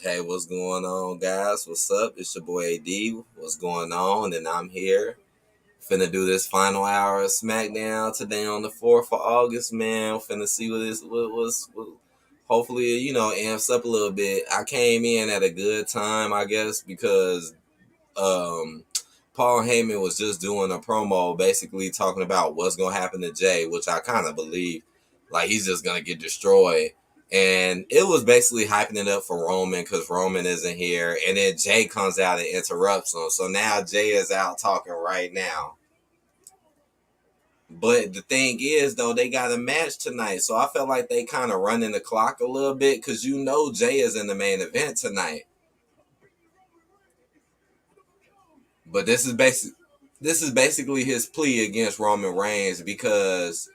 Hey, what's going on, guys? What's up? It's your boy AD. What's going on? And I'm here. Finna do this final hour of SmackDown today on the 4th of August, man. Finna see what hopefully, amps up a little bit. I came in at a good time, I guess, because um Paul Heyman was just doing a promo basically talking about what's gonna happen to Jay, which I kind of believe. Like he's just gonna get destroyed. And it was basically hyping it up for Roman because Roman isn't here. And then Jay comes out and interrupts him. So now Jay is out talking right now. But the thing is, though, they got a match tonight. So I felt like they kind of running the clock a little bit because Jay is in the main event tonight. But this is basically his plea against Roman Reigns because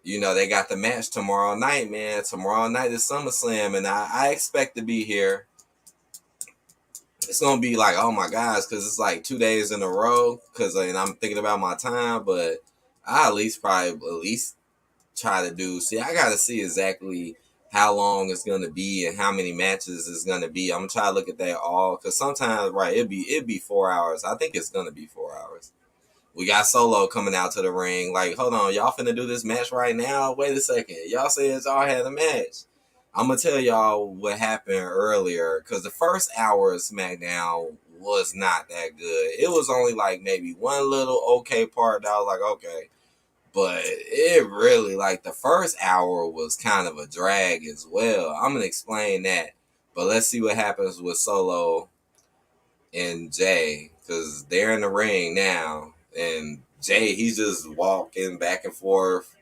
they got the match tomorrow night, man. Tomorrow night is SummerSlam, and I expect to be here. It's gonna be like, oh my gosh, because it's like 2 days in a row. And I'm thinking about my time, but I at least try to do. See, I gotta see exactly how long it's gonna be and how many matches it's gonna be. I'm gonna try to look at that all because sometimes, right, it'd be 4 hours. I think it's gonna be 4 hours. We got Solo coming out to the ring. Like, hold on, y'all finna do this match right now? Wait a second. Y'all said y'all had a match. I'm gonna tell y'all what happened earlier because the first hour of SmackDown was not that good. It was only like maybe one little okay part that I was like, okay. But it really, like, the first hour was kind of a drag as well. I'm gonna explain that. But let's see what happens with Solo and Jay because they're in the ring now. And Jay, he's just walking back and forth.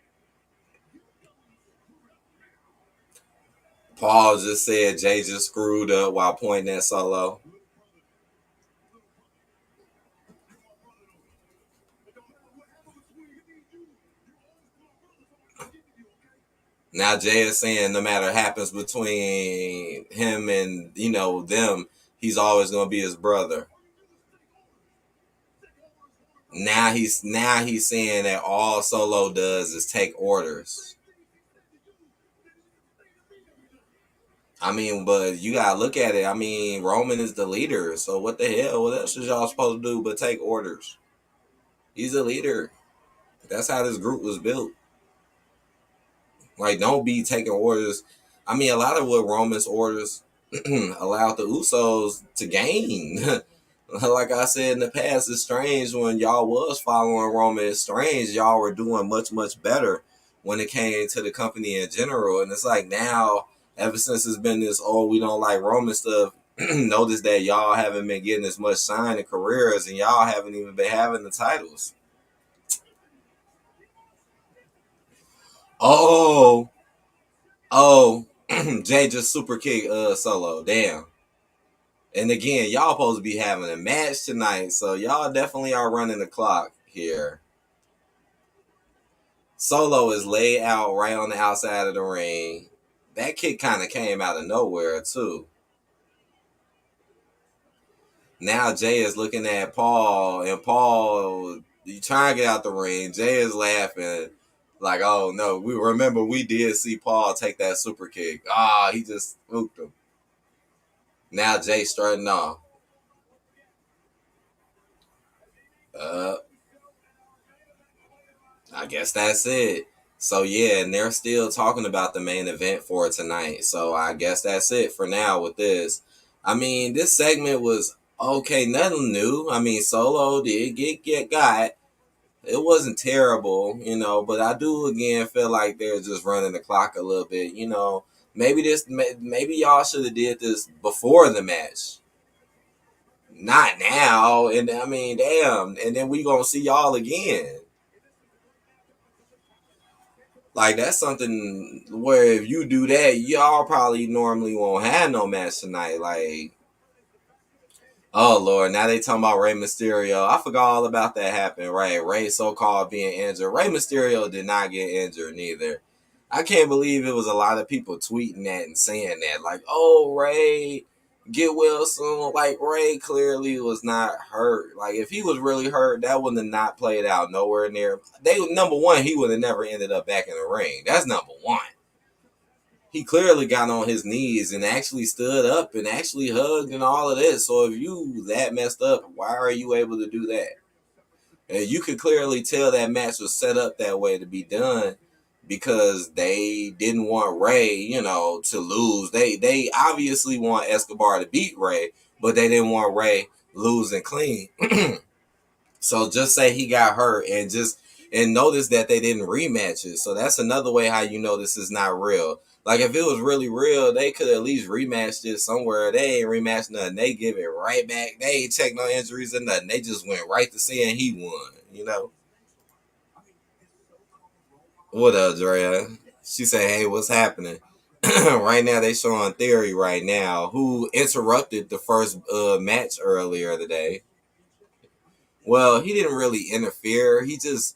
Paul just said Jay just screwed up while pointing at Solo. Now Jay is saying no matter what happens between him and them, he's always gonna be his brother. Now he's saying that all Solo does is take orders. I mean, but you gotta look at it. I mean, Roman is the leader, so what the hell? What else is y'all supposed to do but take orders? He's a leader. That's how this group was built. Like, don't be taking orders. I mean, a lot of what Roman's orders allowed the Usos to gain. Like I said in the past, it's strange when y'all was following Roman. It's strange y'all were doing much, much better when it came to the company in general. And it's like now, ever since it's been this, oh, we don't like Roman stuff, notice that y'all haven't been getting as much shine in careers and y'all haven't even been having the titles. Oh, oh, Jay just super kicked Solo. Damn. And again, y'all supposed to be having a match tonight, so y'all definitely are running the clock here. Solo is laid out right on the outside of the ring. That kick kind of came out of nowhere too. Now Jay is looking at Paul, and Paul, you trying to get out the ring. Jay is laughing, like, "Oh no, we did see Paul take that super kick. He just spooked him." Now Jay strutting off. Uh, I guess that's it. So yeah, and they're still talking about the main event for tonight. So I guess that's it for now with this. I mean, this segment was okay, nothing new. I mean, Solo did get got. It wasn't terrible, but I do again feel like they're just running the clock a little bit. Maybe y'all should have did this before the match, not now. And I mean, damn, and then we gonna see y'all again. Like that's something where if you do that, y'all probably normally won't have no match tonight. Like, oh Lord, now they talking about Rey Mysterio. I forgot all about that happening. Right, Rey so called being injured. Rey Mysterio did not get injured neither. I can't believe it was a lot of people tweeting that and saying that. Like, oh Rey, get well soon. Like Rey clearly was not hurt. Like if he was really hurt, that wouldn't have not played out nowhere near. Number one, he would have never ended up back in the ring. That's number one. he clearly got on his knees and actually stood up and actually hugged and all of this. So if you that messed up, why are you able to do that? And you could clearly tell that match was set up that way to be done because they didn't want Ray, to lose. They obviously want Escobar to beat Ray, but they didn't want Ray losing clean. So just say he got hurt and notice that they didn't rematch it. So that's another way how you know this is not real. Like if it was really real, they could at least rematch it somewhere. They ain't rematched nothing. They give it right back. They ain't check no injuries or nothing. They just went right to seeing he won. What up, Drea? She said, "Hey, what's happening?" Right now, they showing Theory right now, who interrupted the first match earlier today. Well, he didn't really interfere. He just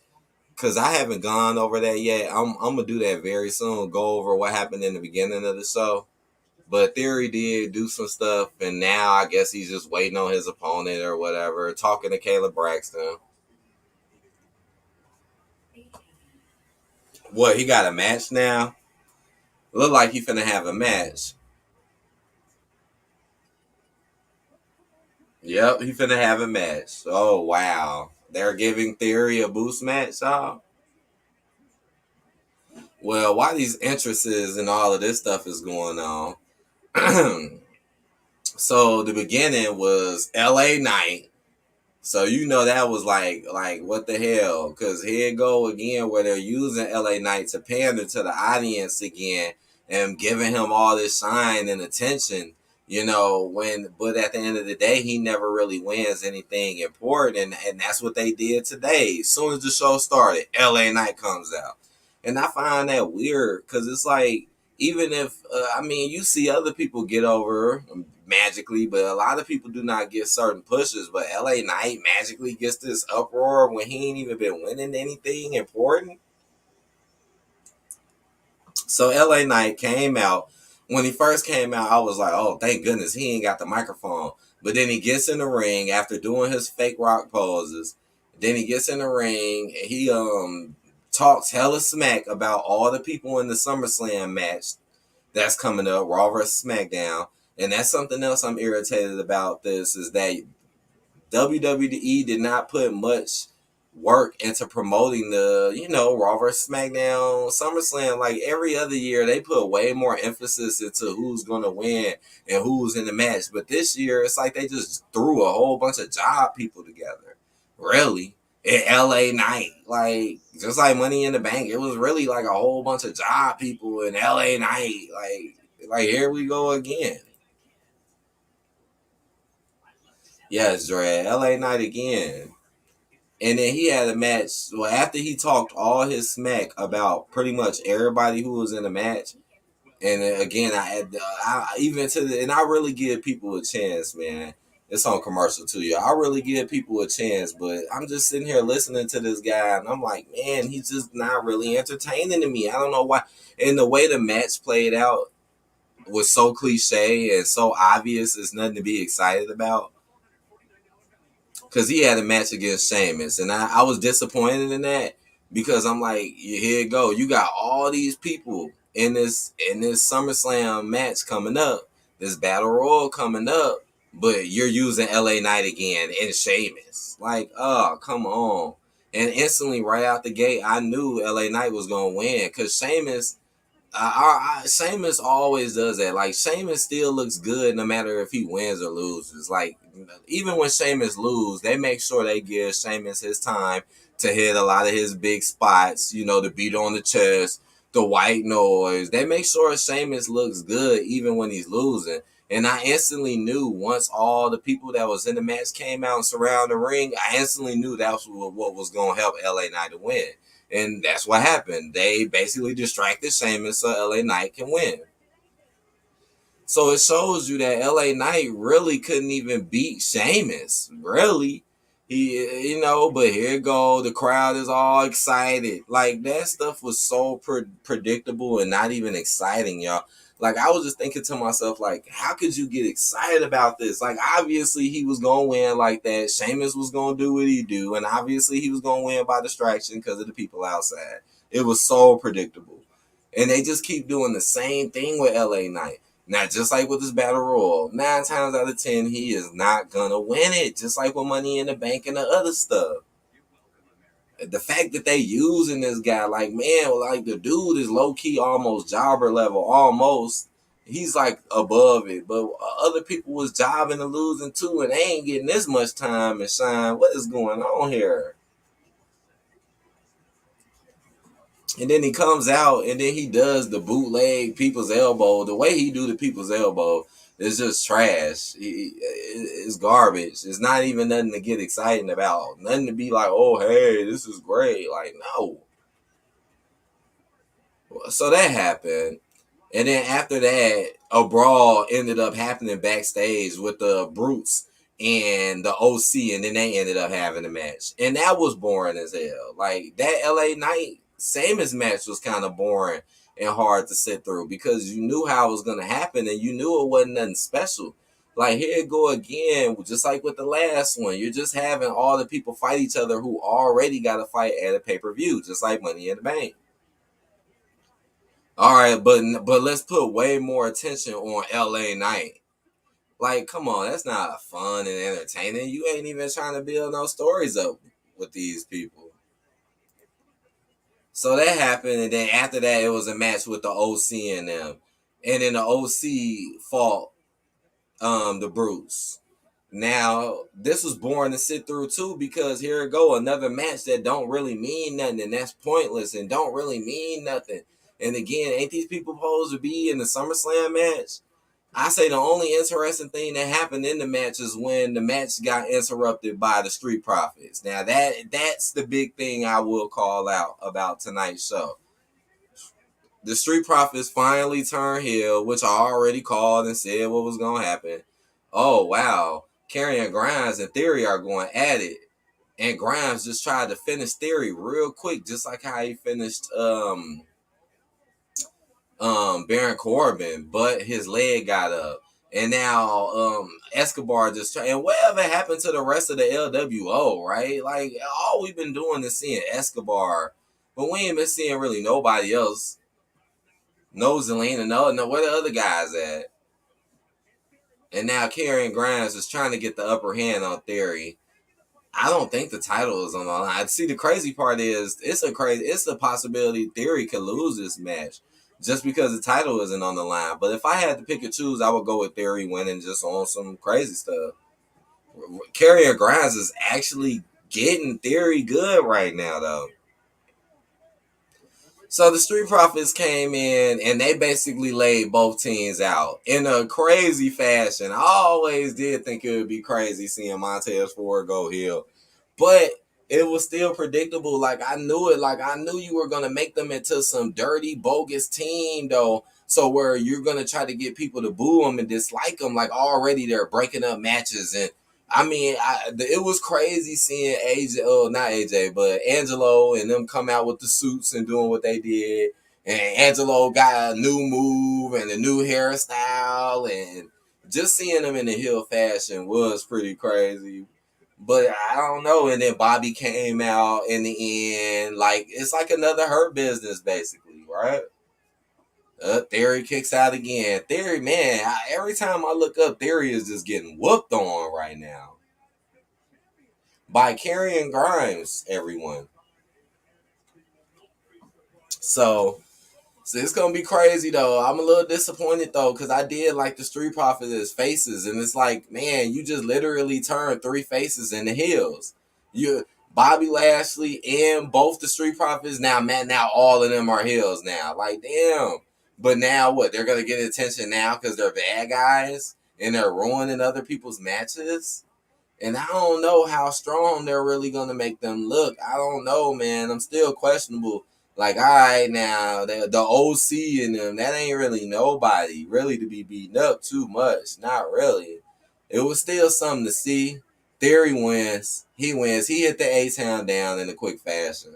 because I haven't gone over that yet. I'm gonna do that very soon. Go over what happened in the beginning of the show. But Theory did do some stuff, and now I guess he's just waiting on his opponent or whatever. Talking to Caleb Braxton. What, he got a match now? Look like he finna have a match. Yep, he finna have a match. Oh wow. They're giving Theory a boost match, y'all. Well, why these entrances and all of this stuff is going on? So the beginning was LA Knight. So that was like what the hell? Cause here it go again where they're using LA Knight to pander to the audience again and giving him all this shine and attention. But at the end of the day, he never really wins anything important, and that's what they did today. As soon as the show started, LA Knight comes out, and I find that weird because it's like even if you see other people get over magically, but a lot of people do not get certain pushes. But LA Knight magically gets this uproar when he ain't even been winning anything important. So LA Knight came out. When he first came out, I was like, oh, thank goodness he ain't got the microphone. But then he gets in the ring after doing his fake rock poses. Then he gets in the ring and he talks hella smack about all the people in the Summerslam match that's coming up, Raw vs. SmackDown. And that's something else I'm irritated about this is that WWE did not put much work into promoting the, Raw vs. SmackDown, SummerSlam. Like every other year, they put way more emphasis into who's going to win and who's in the match. But this year, it's like they just threw a whole bunch of job people together. Really? In LA Knight. Like, just like Money in the Bank, it was really like a whole bunch of job people in LA Knight. Like here we go again. Yes, Dre, LA Knight again. And then he had a match. Well, after he talked all his smack about pretty much everybody who was in the match, and again, and I really give people a chance, man. It's on commercial too, yeah. I really give people a chance, but I'm just sitting here listening to this guy, and I'm like, man, he's just not really entertaining to me. I don't know why. And the way the match played out was so cliche and so obvious. It's nothing to be excited about. Because he had a match against Sheamus, and I was disappointed in that because I'm like, here it go. You got all these people in this SummerSlam match coming up, this Battle Royal coming up, but you're using LA Knight again and Sheamus. Like, oh, come on. And instantly, right out the gate, I knew LA Knight was going to win because Sheamus always does that. Like Sheamus still looks good no matter if he wins or loses. Like even when Sheamus lose, they make sure they give Sheamus his time to hit a lot of his big spots. The beat on the chest, the white noise. They make sure Sheamus looks good even when he's losing. And I instantly knew once all the people that was in the match came out and surrounded the ring, I instantly knew that was what was going to help LA Knight to win. And that's what happened. They basically distracted Sheamus so LA Knight can win. So it shows you that LA Knight really couldn't even beat Sheamus. Really. But here it go. The crowd is all excited. Like that stuff was so predictable and not even exciting, y'all. Like I was just thinking to myself, like, how could you get excited about this? Like obviously he was gonna win like that. Sheamus was gonna do what he do, and obviously he was gonna win by distraction because of the people outside. It was so predictable. And they just keep doing the same thing with LA Knight. Now, just like with this battle royal, 9 times out of 10, he is not gonna win it. Just like with Money in the Bank and the other stuff. The fact that they using this guy, like, man, like, the dude is low key almost jobber level, almost. He's like above it, but other people was jobbing and losing too, and they ain't getting this much time and shine. What is going on here? And then he comes out and then he does the bootleg people's elbow. The way he do the people's elbow is just trash. It's garbage. It's not even nothing to get excited about. Nothing to be like, oh, hey, this is great. Like, no. So that happened. And then after that, a brawl ended up happening backstage with the Brutes and the OC, and then they ended up having a match. And that was boring as hell. Like, that LA Knight Samus match was kind of boring and hard to sit through because you knew how it was going to happen and you knew it wasn't nothing special. Like, here it go again, just like with the last one. You're just having all the people fight each other who already got to fight at a pay-per-view, just like Money in the Bank. All right, but let's put way more attention on LA Knight. Like, come on, that's not fun and entertaining. You ain't even trying to build no stories up with these people. So that happened, and then after that, it was a match with the OC and them, and then the OC fought the Bruce. Now, this was boring to sit through too because here it go, another match that don't really mean nothing and that's pointless and don't really mean nothing. And again, ain't these people supposed to be in the SummerSlam match? I say the only interesting thing that happened in the match is when the match got interrupted by the Street Profits. Now that's the big thing I will call out about tonight's show. The Street Profits finally turned heel, which I already called and said what was gonna happen. Oh wow. Karrion Grimes and Theory are going at it. And Grimes just tried to finish Theory real quick, just like how he finished Baron Corbin, but his leg got up. And now Escobar just tried, and whatever happened to the rest of the LWO, right? Like, all we've been doing is seeing Escobar, but we ain't been seeing really nobody else. No Zelina, no, where the other guys at? And now Karrion Grimes is trying to get the upper hand on Theory. I don't think the title is on the line. See, the crazy part is it's a possibility Theory could lose this match just because the title isn't on the line. But if I had to pick and choose, I would go with Theory winning just on some crazy stuff. Karrion Grimes is actually getting Theory good right now, though. So the Street Profits came in and they basically laid both teams out in a crazy fashion. I always did think it would be crazy seeing Montez Ford go heel, but it was still predictable. Like, I knew it. Like, I knew you were gonna make them into some dirty, bogus team, though. So where you're gonna try to get people to boo them and dislike them. Like, already they're breaking up matches and. I mean, it was crazy seeing AJ, oh, not AJ, but Angelo and them come out with the suits and doing what they did. And Angelo got a new move and a new hairstyle. And just seeing them in the heel fashion was pretty crazy. But I don't know. And then Bobby came out in the end. Like, it's like another Hurt Business, basically, right? Theory kicks out again. Theory, man, every time I look up, Theory is just getting whooped on right now. By Karrion Grimes, everyone. So it's gonna be crazy though. I'm a little disappointed though, because I did like the Street Profits as faces, and it's like, man, you just literally turned 3 faces into heels. You Bobby Lashley and both the Street Profits now, man, now all of them are heels now. Like, damn. But now what? They're gonna get attention now because they're bad guys and they're ruining other people's matches. And I don't know how strong they're really going to make them look. I don't know, man. I'm still questionable. Like, all right, now, the OC in them, that ain't really nobody really to be beaten up too much. Not really. It was still something to see. Theory wins. He wins. He hit the A-Town down in a quick fashion.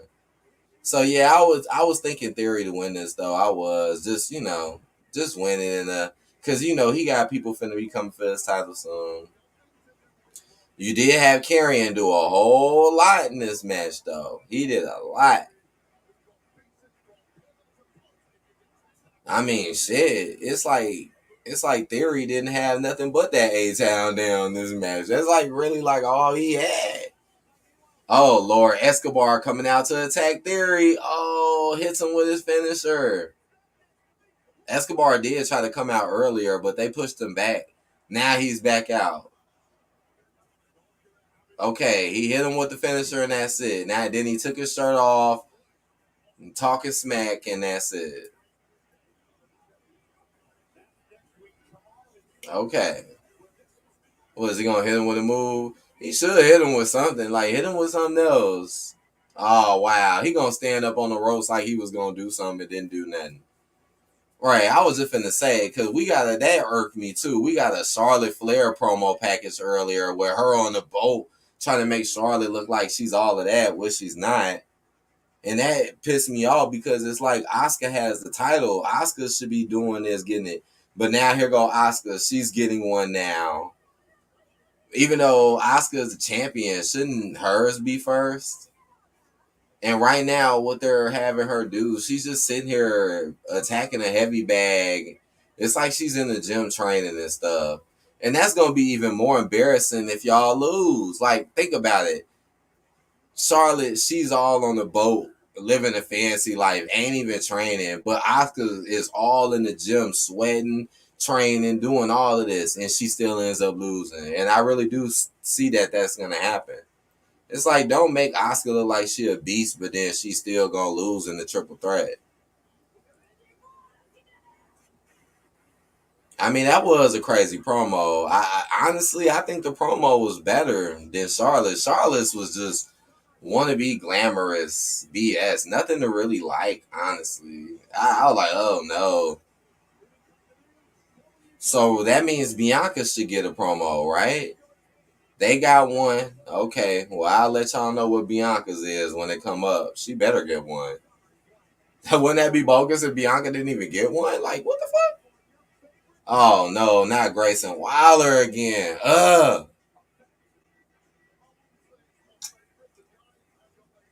So, yeah, I was thinking Theory to win this, though. I was. Just winning. Because, he got people finna be coming for his title soon. You did have Karrion do a whole lot in this match, though. He did a lot. I mean, shit. It's like Theory didn't have nothing but that A-Town down this match. That's like really like all he had. Oh Lord, Escobar coming out to attack Theory. Oh, hits him with his finisher. Escobar did try to come out earlier, but they pushed him back. Now he's back out. Okay, he hit him with the finisher and that's it. Now then he took his shirt off, and talking smack, and that's it. Okay. Was he gonna hit him with a move? He should hit him with something. Like hit him with something else. Oh wow. He gonna stand up on the ropes like he was gonna do something and didn't do nothing. Right, I was just finna say, because we got that irked me too. We got a Charlotte Flair promo package earlier where her on the boat trying to make Charlotte look like she's all of that, which she's not. And that pissed me off because it's like Asuka has the title. Asuka should be doing this, getting it. But now here go Asuka. She's getting one now. Even though Asuka is the champion, shouldn't hers be first? And right now, what they're having her do, she's just sitting here attacking a heavy bag. It's like she's in the gym training and stuff. And that's going to be even more embarrassing if y'all lose. Like, think about it. Charlotte, she's all on the boat, living a fancy life, ain't even training. But Asuka is all in the gym, sweating, training, doing all of this. And she still ends up losing. And I really do see that that's going to happen. It's like, don't make Asuka look like she a beast, but then she's still gonna lose in the triple threat. I mean, that was a crazy promo. I honestly, I think the promo was better than Charlotte. Charlotte's was just wannabe glamorous BS. Nothing to really like, honestly. I was like, oh no. So that means Bianca should get a promo, right? They got one. Okay, well, I'll let y'all know what Bianca's is when it come up. She better get one. Wouldn't that be bogus if Bianca didn't even get one? Like, what the fuck? Oh no, not Grayson Wilder again.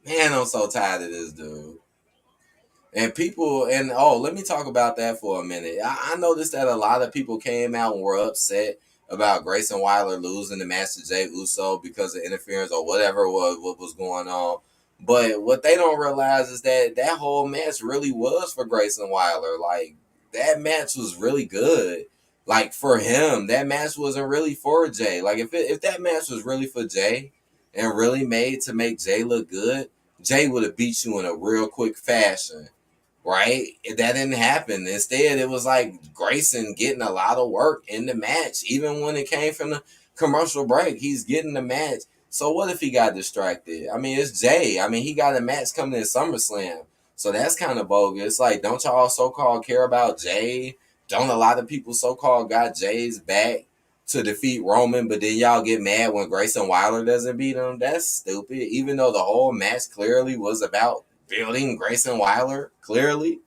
Man, I'm so tired of this dude. And people, and oh, let me talk about that for a minute. I noticed that a lot of people came out and were upset about Grayson Wilder losing the match to Jay Uso because of interference or whatever what was going on. But what they don't realize is that that whole match really was for Grayson Wilder. Like, that match was really good. Like, for him, that match wasn't really for Jay. Like, if that match was really for Jay and really made to make Jay look good, Jay would have beat you in a real quick fashion, right? That didn't happen. Instead, it was like Grayson getting a lot of work in the match. Even when it came from the commercial break, he's getting the match. So what if he got distracted? I mean, it's Jay. I mean, he got a match coming in SummerSlam. So that's kind of bogus. Like, don't y'all so-called care about Jay? Don't a lot of people so-called got Jay's back to defeat Roman, but then y'all get mad when Grayson Wilder doesn't beat him? That's stupid. Even though the whole match clearly was about building Grayson Wilder, clearly.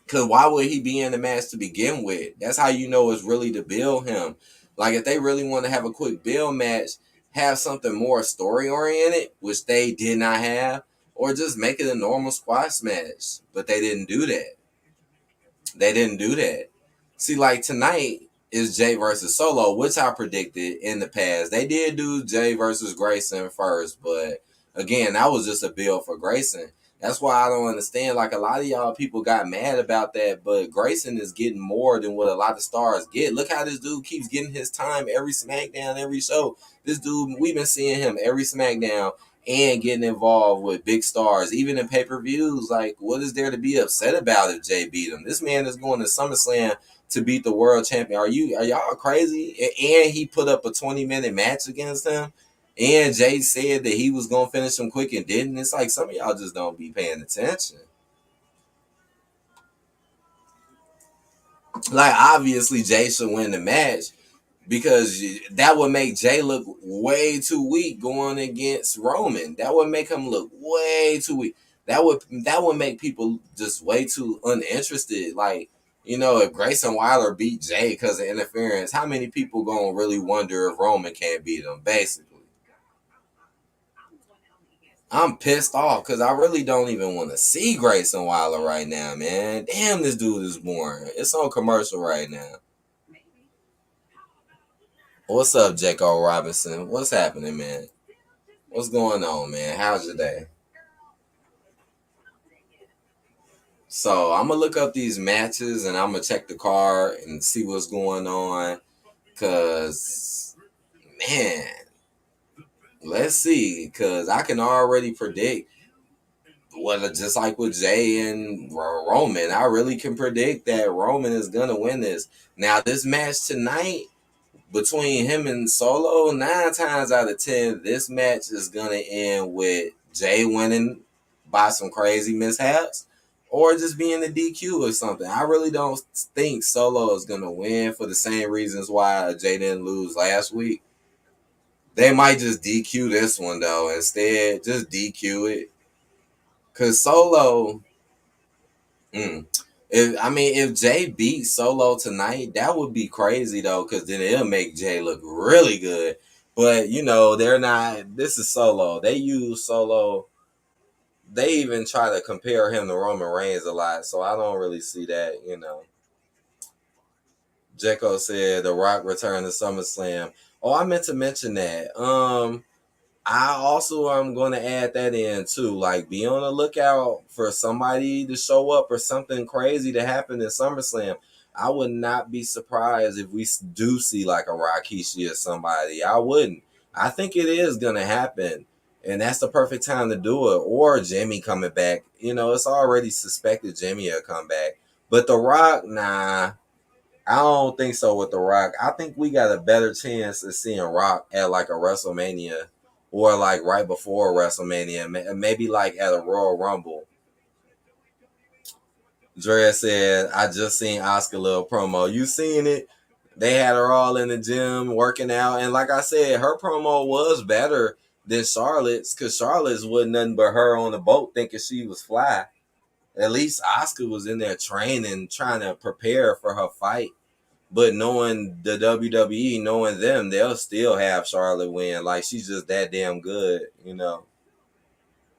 Because why would he be in the match to begin with? That's how you know it's really to build him. Like, if they really want to have a quick build match, have something more story oriented, which they did not have, or just make it a normal squash match. But they didn't do that. They didn't do that. See, like tonight is Jay versus Solo, which I predicted in the past. They did do Jay versus Grayson first, but again, that was just a build for Grayson. That's why I don't understand. Like, a lot of y'all people got mad about that, but Grayson is getting more than what a lot of stars get. Look how this dude keeps getting his time every SmackDown, every show. This dude, we've been seeing him every SmackDown and getting involved with big stars, even in pay-per-views. Like, what is there to be upset about if Jay beat him? This man is going to SummerSlam to beat the world champion. Are y'all crazy? And he put up a 20-minute match against him. And Jay said that he was gonna finish him quick and didn't. It's like some of y'all just don't be paying attention. Like, obviously Jay should win the match, because that would make Jay look way too weak going against Roman. That would make him look way too weak. That would make people just way too uninterested. Like, if Grayson Wilder beat Jay because of interference, how many people gonna really wonder if Roman can't beat him? Basically, I'm pissed off because I really don't even want to see Grayson Waller right now, man. Damn, this dude is boring. It's on commercial right now. What's up, Jaco Robinson? What's happening, man? What's going on, man? How's your day? So I'm gonna look up these matches and I'm gonna check the card and see what's going on. Cause man, let's see. Cause I can already predict what, just like with Jay and Roman, I really can predict that Roman is gonna win this. Now this match tonight between him and Solo, 9 times out of 10, this match is gonna end with Jay winning by some crazy mishaps, or just being a DQ or something. I really don't think Solo is gonna win for the same reasons why Jay didn't lose last week. They might just DQ this one though. Instead, just DQ it, cause Solo. Mm, if Jay beats Solo tonight, that would be crazy though, because then it'll make Jay look really good. But they're not. This is Solo. They use Solo. They even try to compare him to Roman Reigns a lot, so I don't really see that. Jeko said The Rock returned to SummerSlam. Oh, I meant to mention that. I also am going to add that in too. Like, be on the lookout for somebody to show up or something crazy to happen in SummerSlam. I would not be surprised if we do see like a Rikishi or somebody. I wouldn't. I think it is going to happen. And that's the perfect time to do it. Or Jimmy coming back. It's already suspected Jimmy will come back. But The Rock, nah. I don't think so with The Rock. I think we got a better chance of seeing Rock at like a WrestleMania or like right before WrestleMania, maybe like at a Royal Rumble. Drea said, I just seen Oscar little promo. You seen it? They had her all in the gym working out. And like I said, her promo was better than Charlotte's because Charlotte's wasn't nothing but her on the boat thinking she was fly. At least Oscar was in there training, trying to prepare for her fight. But knowing the WWE, knowing them, they'll still have Charlotte win. Like, she's just that damn good.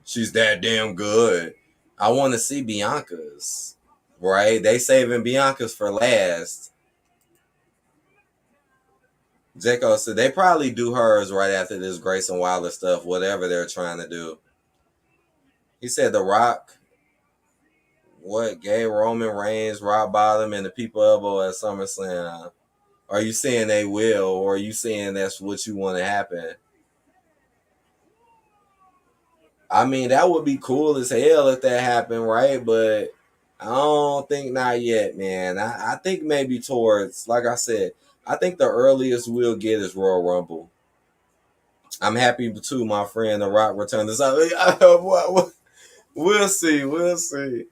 She's that damn good. I want to see Bianca's. Right? They saving Bianca's for last. Jaco said they probably do hers right after this Grayson Waller stuff, whatever they're trying to do. He said The Rock, what, gave Roman Reigns rock bottom and the people elbow at SummerSlam. Are you saying they will, or are you saying that's what you want to happen? I mean, that would be cool as hell if that happened, right? But I don't think not yet, man. I think maybe towards, like I said, I think the earliest we'll get is Royal Rumble. I'm happy too, my friend. The Rock returned this. We'll see. We'll see.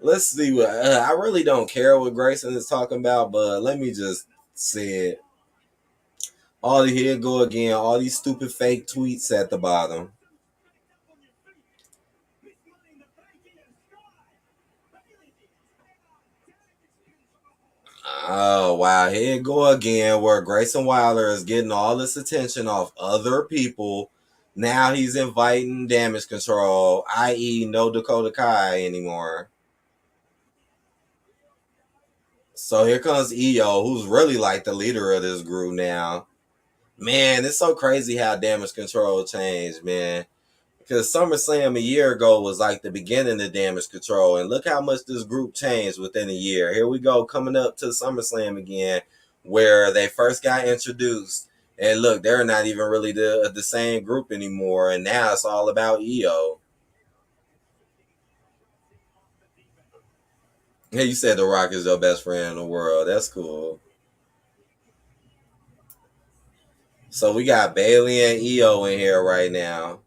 Let's see what I really don't care what Grayson is talking about, but let me just say it. Here go again. All these stupid fake tweets at the bottom. Oh wow, here you go again where Grayson Waller is getting all this attention off other people. Now he's inviting damage control, i.e. no Dakota Kai anymore. So here comes EO, who's really like the leader of this group now. Man, it's so crazy how damage control changed, man. Because SummerSlam a year ago was like the beginning of damage control. And look how much this group changed within a year. Here we go, coming up to SummerSlam again, where they first got introduced. And look, they're not even really the same group anymore. And now it's all about EO. Hey, you said The Rock is your best friend in the world. That's cool. So we got Bailey and EO in here right now.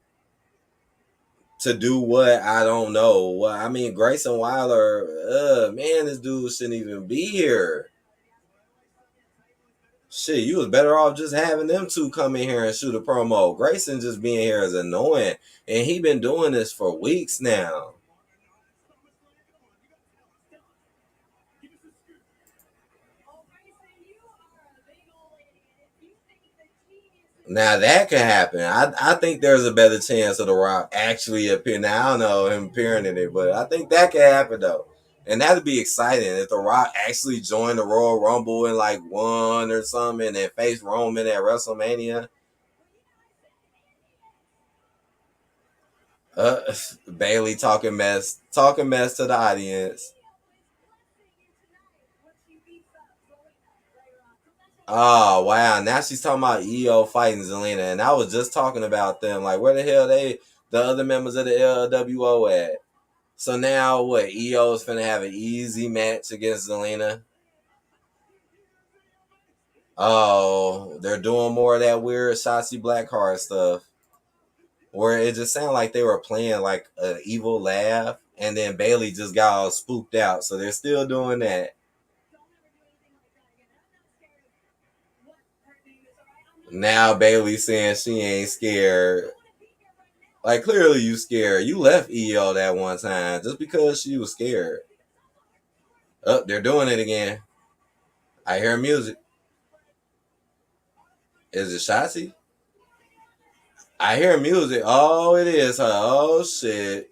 To do what? I don't know. Well, I mean, Grayson Waller, man, this dude shouldn't even be here. Shit, you was better off just having them two come in here and shoot a promo. Grayson just being here is annoying, and he been doing this for weeks now. Now that could happen. I think there's a better chance of The Rock actually appearing. Now I don't know him appearing in it, but I think that could happen though. And that'd be exciting if The Rock actually joined the Royal Rumble and like won or something and then faced Roman at WrestleMania. Uh, Bailey talking mess to the audience. Oh wow! Now she's talking about EO fighting Zelina, and I was just talking about them. Like, where the hell the other members of the LWO at? So now what? EO is finna have an easy match against Zelina. Oh, they're doing more of that weird Shotzi Blackheart stuff, where it just sounded like they were playing like an evil laugh, and then Bailey just got all spooked out. So they're still doing that. Now Bailey saying she ain't scared. Like clearly you scared. You left EO that one time just because she was scared. Oh, they're doing it again. I hear music. Is it Shotzi? I hear music. Oh, it is her. Oh shit.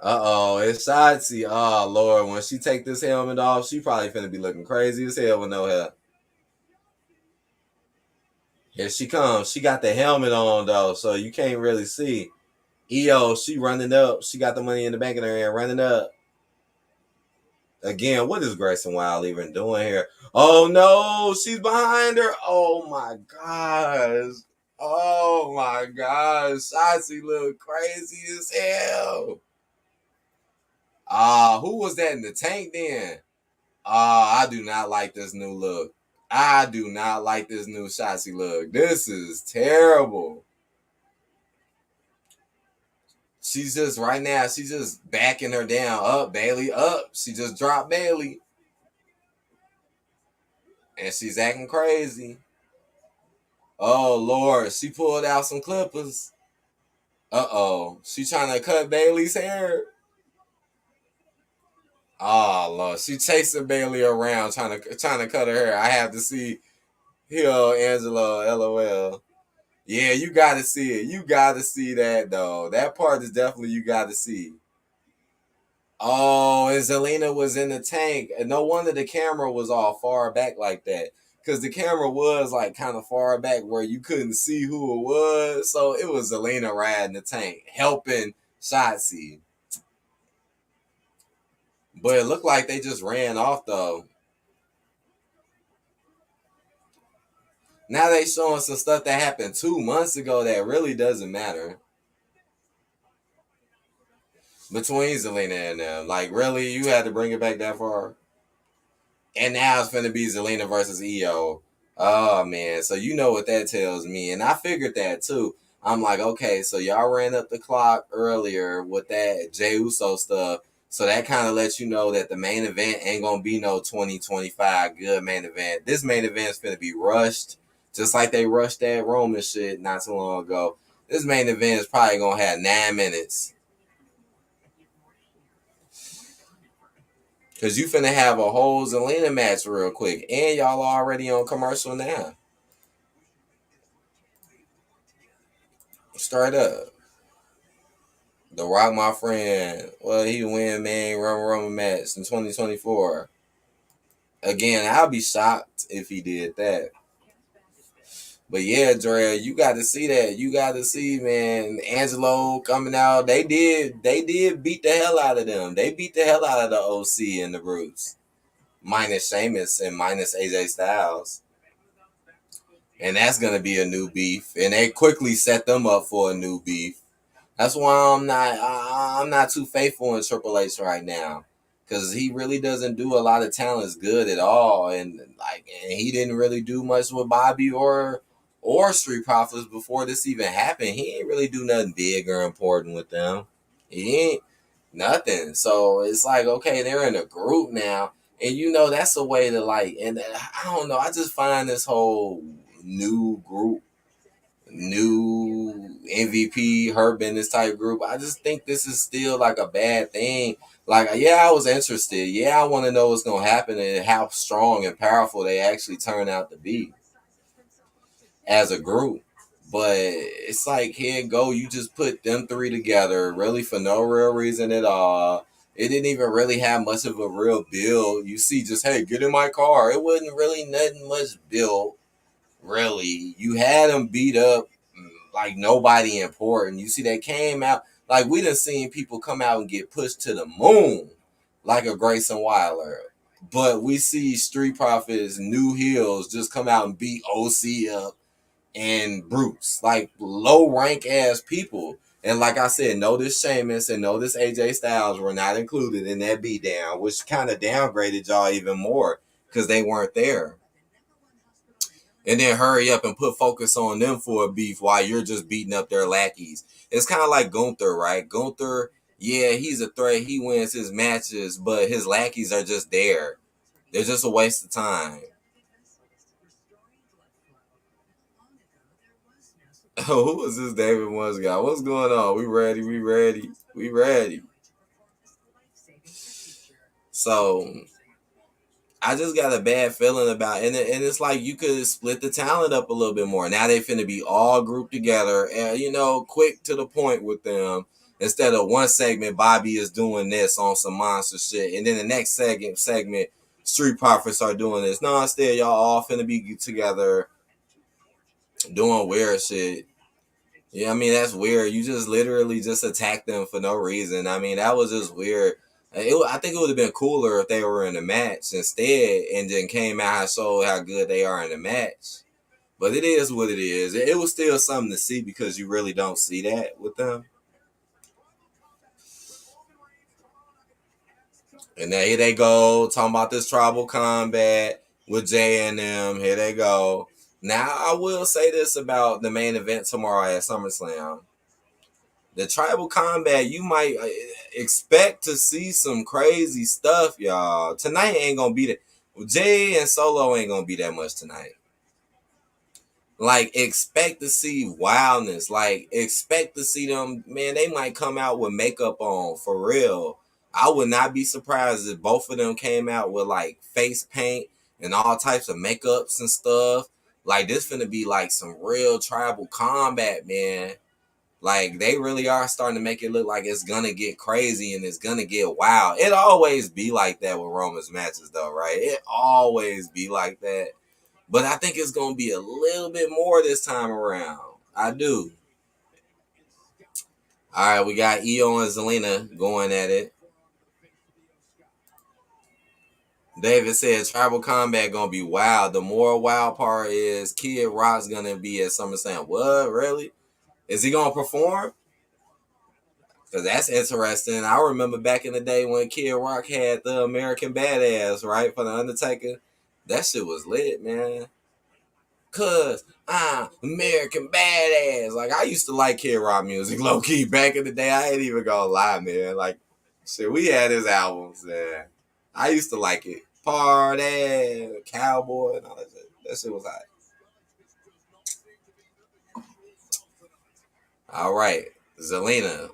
It's Shotzi. Oh Lord, when she take this helmet off, she probably finna be looking crazy as hell with no hair. Here she comes. She got the helmet on though, so you can't really see. EO, she running up. She got the money in the bank in her hand, running up. Again, what is Grayson Wild even doing here? Oh no, she's behind her. Oh my gosh. Oh my gosh. Shotzi look crazy as hell. Who was that in the tank then? I do not like this new look. I do not like this new Shotzi look. This is terrible. She's just right now, she's just backing her down. Up, Bailey, up. She just dropped Bailey. And she's acting crazy. Oh Lord, she pulled out some clippers. She trying to cut Bailey's hair. Oh Lord, she chasing Bailey around trying to cut her hair. I have to see here, Angelo. LOL. Yeah, you got to see it. You got to see that though. That part is definitely you got to see. Oh, and Zelina was in the tank. And no wonder the camera was all far back like that. Because the camera was like kind of far back where you couldn't see who it was. So it was Zelina riding the tank, helping Shotzi. But it looked like they just ran off though. Now they showing some stuff that happened 2 months ago that really doesn't matter. Between Zelina and them. Like, really? You had to bring it back that far? And now it's gonna be Zelina versus EO. Oh man, so you know what that tells me, and I figured that too. I'm like, okay, so y'all ran up the clock earlier with that Jey Uso stuff, so that kind of lets you know that the main event ain't gonna be no 2025 good main event. This main event's gonna be rushed, just like they rushed that Roman shit not too long ago. This main event is probably gonna have 9 minutes. Cause you finna have a whole Zelina match real quick, and y'all already on commercial now. Straight up, The Rock, my friend. Well, he win main Roman match in 2024. Again, I'll be shocked if he did that. But yeah, Dre, you got to see that. You got to see, man. Angelo coming out. They did beat the hell out of them. They beat the hell out of the OC and the Brutes, minus Sheamus and minus AJ Styles. And that's gonna be a new beef. And they quickly set them up for a new beef. That's why I'm not too faithful in Triple H right now, because he really doesn't do a lot of talents good at all, and he didn't really do much with Bobby or Street Profits before this even happened. He ain't really do nothing big or important with them. He ain't nothing. So it's like, okay, they're in a group now, and that's a way to and I don't know. I just find this whole new group new MVP, Hurt Business type group. I just think this is still like a bad thing. Like, yeah, I was interested. Yeah, I want to know what's going to happen and how strong and powerful they actually turn out to be as a group. But it's like, here you go. You just put them three together, really for no real reason at all. It didn't even really have much of a real build. You see, just hey, get in my car. It wasn't really nothing much build. Really, you had them beat up like nobody important. You see, they came out like we done seen people come out and get pushed to the moon, like a Grayson Wyler. But we see Street Profits, New Heels just come out and beat OC up and Bruce, like low rank ass people. And like I said, notice Sheamus and notice AJ Styles were not included in that beatdown, which kind of downgraded y'all even more because they weren't there. And then hurry up and put focus on them for a beef while you're just beating up their lackeys. It's kind of like Gunther, right? Gunther, yeah, he's a threat. He wins his matches, but his lackeys are just there. They're just a waste of time. Who was this David Ones guy? What's going on? We ready? We ready? We ready? So I just got a bad feeling about it. And it's like you could split the talent up a little bit more. Now they finna be all grouped together and, quick to the point with them. Instead of one segment, Bobby is doing this on some monster shit. And then the next segment, Street Profits are doing this. No, instead, y'all all finna be together doing weird shit. Yeah, I mean, that's weird. You just literally just attacked them for no reason. I mean, that was just weird. I think it would have been cooler if they were in a match instead and then came out and showed how good they are in a match. But it is what it is. It was still something to see because you really don't see that with them. And now here they go, talking about this tribal combat with Jay and them. Here they go. Now, I will say this about the main event tomorrow at SummerSlam. The tribal combat, you might expect to see some crazy stuff, y'all. Tonight ain't gonna be that. Jay and Solo ain't gonna be that much tonight. Like, expect to see wildness. Like, expect to see them. Man, they might come out with makeup on for real. I would not be surprised if both of them came out with like face paint and all types of makeups and stuff. Like, this finna be like some real tribal combat, man. Like, they really are starting to make it look like it's gonna get crazy and it's gonna get wild. It always be like that with Roman's matches, though, right? It always be like that. But I think it's gonna be a little bit more this time around. I do. All right, we got Io and Zelina going at it. David said tribal combat gonna be wild. The more wild part is Kid Rock's gonna be at SummerSlam. What? Really? Is he gonna perform? Because that's interesting. I remember back in the day when Kid Rock had the American Badass, right, for The Undertaker. That shit was lit, man. Cause I'm American Badass. Like, I used to like Kid Rock music, low key. Back in the day, I ain't even gonna lie, man. Like, shit, we had his albums, man. I used to like it. Party, Cowboy, and all that shit. That shit was hot. All right, Zelina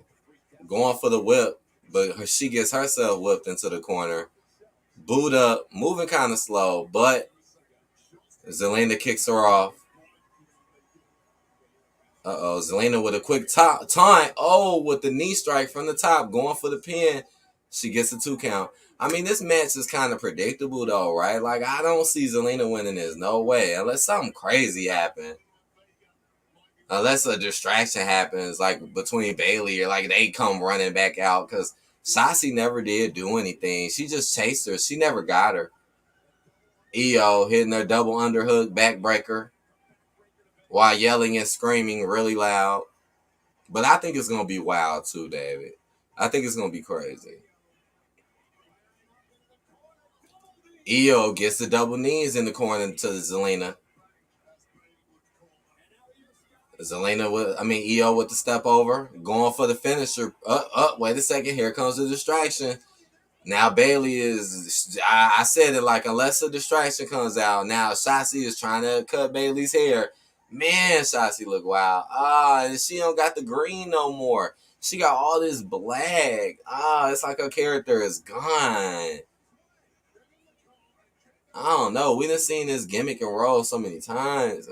going for the whip, but she gets herself whipped into the corner. Boot up, moving kind of slow, but Zelina kicks her off. Zelina with a quick taunt. Oh, with the knee strike from the top, going for the pin. She gets a 2 count. I mean, this match is kind of predictable, though, right? Like, I don't see Zelina winning this. No way. Unless something crazy happens. Unless a distraction happens, like, between Bailey or, like, they come running back out. Because Shotzi never did do anything. She just chased her. She never got her. Io hitting her double underhook backbreaker while yelling and screaming really loud. But I think it's going to be wild too, David. I think it's going to be crazy. Io gets the double knees in the corner to Zelina. Io with the step over, going for the finisher. Wait a second. Here comes the distraction. Now Bailey is, I said it like, unless a distraction comes out. Now Shotzi is trying to cut Bailey's hair. Man, Shotzi look wild. Ah, and she don't got the green no more. She got all this black. Ah, it's like her character is gone. I don't know. We done seen this gimmick and role so many times.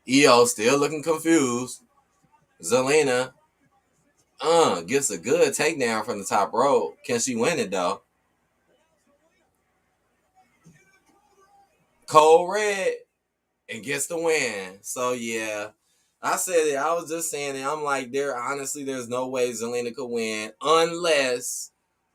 EO still looking confused. Zelina, gets a good takedown from the top rope. Can she win it though? Cold Red and gets the win. So yeah, I said it. I was just saying it. I'm like, there's no way Zelina could win unless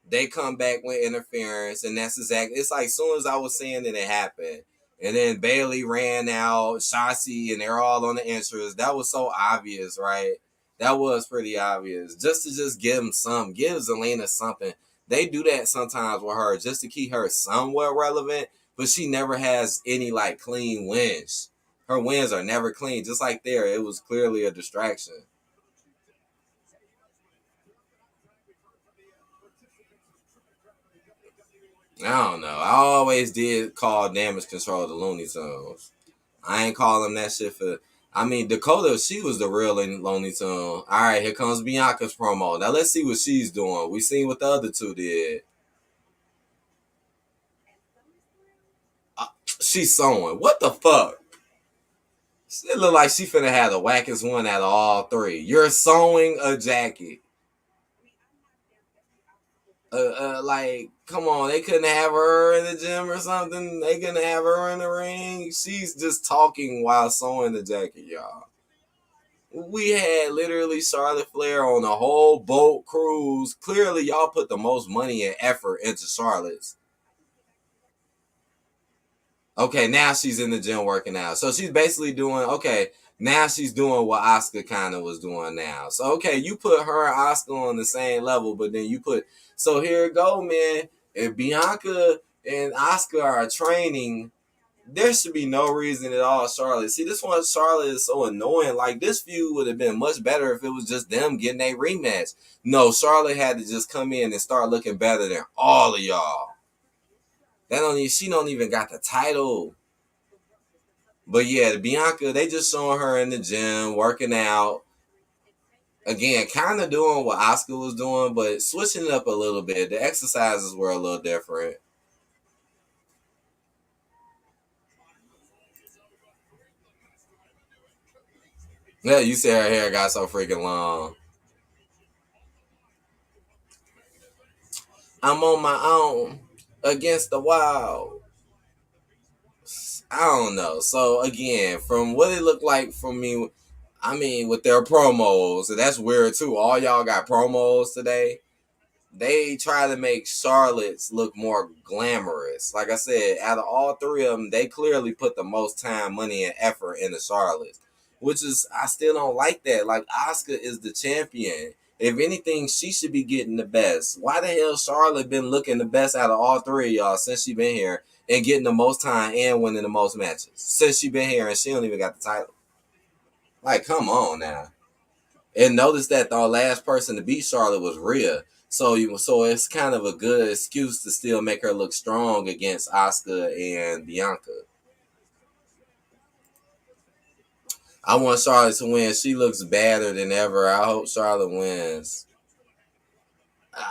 they come back with interference, and that's exactly. It's like soon as I was saying it happened, and then Bailey ran out, Shotzi, and they're all on the entrance. That was so obvious, right? That was pretty obvious. Just give them some, give Zelina something. They do that sometimes with her just to keep her somewhat relevant, but she never has any like clean wins. Her wins are never clean. Just like there, it was clearly a distraction. I don't know. I always did call damage control the Looney Tunes. I ain't call them that shit for. I mean, Dakota, she was the real Looney Tune. All right, here comes Bianca's promo. Now let's see what she's doing. We seen what the other two did. She's sewing. What the fuck? It look like she finna have the wackest one out of all three. You're sewing a jacket. Like, come on, they couldn't have her in the gym or something. They couldn't have her in the ring. She's just talking while sewing the jacket, y'all. We had literally Charlotte Flair on a whole boat cruise. Clearly, y'all put the most money and effort into Charlotte's. Okay, now she's in the gym working out. So she's basically doing, okay, now she's doing what Asuka kind of was doing now. So, okay, you put her and Asuka on the same level, but then you put, so here it go, man. If Bianca and Asuka are training, there should be no reason at all, Charlotte. See, this one, Charlotte is so annoying. Like, this feud would have been much better if it was just them getting a rematch. No, Charlotte had to just come in and start looking better than all of y'all. She don't even got the title. But yeah, the Bianca, they just showing her in the gym, working out. Again, kind of doing what Asuka was doing, but switching it up a little bit. The exercises were a little different. Yeah, you see her hair got so freaking long. I'm on my own against the wild. I don't know. So again, from what it looked like for me, I mean, with their promos, and that's weird too. All y'all got promos today. They try to make Charlotte's look more glamorous. Like I said, out of all three of them, they clearly put the most time, money, and effort into Charlotte's, which is I still don't like that. Like Asuka is the champion. If anything, she should be getting the best. Why the hell Charlotte been looking the best out of all three of y'all since she been here and getting the most time and winning the most matches since she been here and she don't even got the title? Like, come on now. And notice that the last person to beat Charlotte was Rhea. So it's kind of a good excuse to still make her look strong against Asuka and Bianca. I want Charlotte to win. She looks badder than ever. I hope Charlotte wins.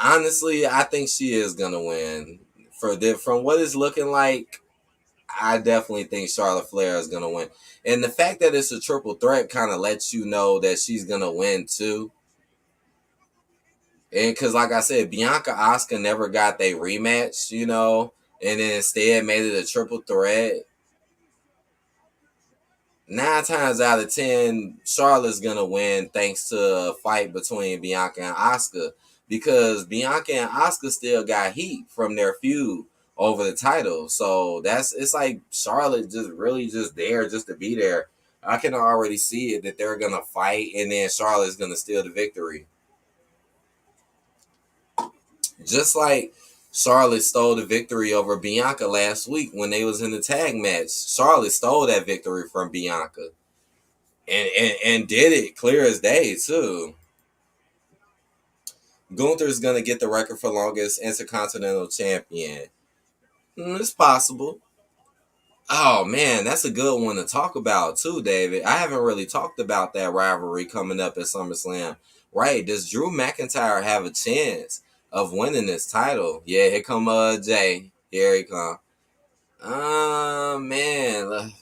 Honestly, I think she is gonna win. From what it's looking like, I definitely think Charlotte Flair is gonna win. And the fact that it's a triple threat kind of lets you know that she's gonna win too. And because, like I said, Bianca Asuka never got their rematch, and then instead made it a triple threat. 9 times out of 10, Charlotte's gonna win thanks to a fight between Bianca and Asuka because Bianca and Asuka still got heat from their feud over the title. So it's like Charlotte just really just there just to be there. I can already see it that they're gonna fight and then Charlotte's gonna steal the victory. Just like Charlotte stole the victory over Bianca last week when they was in the tag match. Charlotte stole that victory from Bianca. And did it clear as day too. Gunther's gonna get the record for longest intercontinental champion. It's possible. Oh man, that's a good one to talk about too, David. I haven't really talked about that rivalry coming up at SummerSlam. Right? Does Drew McIntyre have a chance of winning this title? Yeah, here come Jay. Here he come. Man.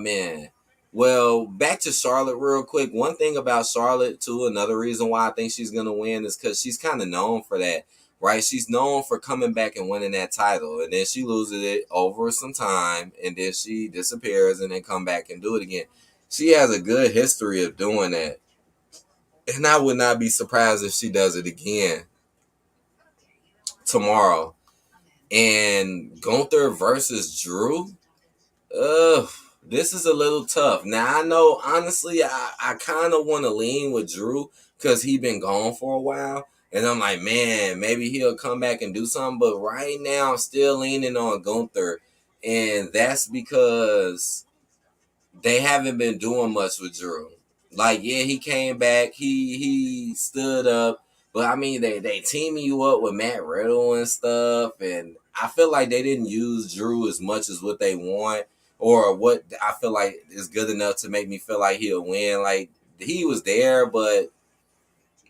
Man. Well, back to Charlotte real quick. One thing about Charlotte too, another reason why I think she's gonna win is because she's kind of known for that, right? She's known for coming back and winning that title, and then she loses it over some time, and then she disappears, and then come back and do it again. She has a good history of doing that, and I would not be surprised if she does it again tomorrow. And Gunther versus Drew. Ugh, this is a little tough. Now I know, honestly, I kind of want to lean with Drew because he been gone for a while, and I'm like, man, maybe he'll come back and do something. But right now, I'm still leaning on Gunther, and that's because they haven't been doing much with Drew. Like, yeah, he came back, he stood up, but I mean, they teaming you up with Matt Riddle and stuff, and I feel like they didn't use Drew as much as what they want or what I feel like is good enough to make me feel like he'll win. Like he was there, but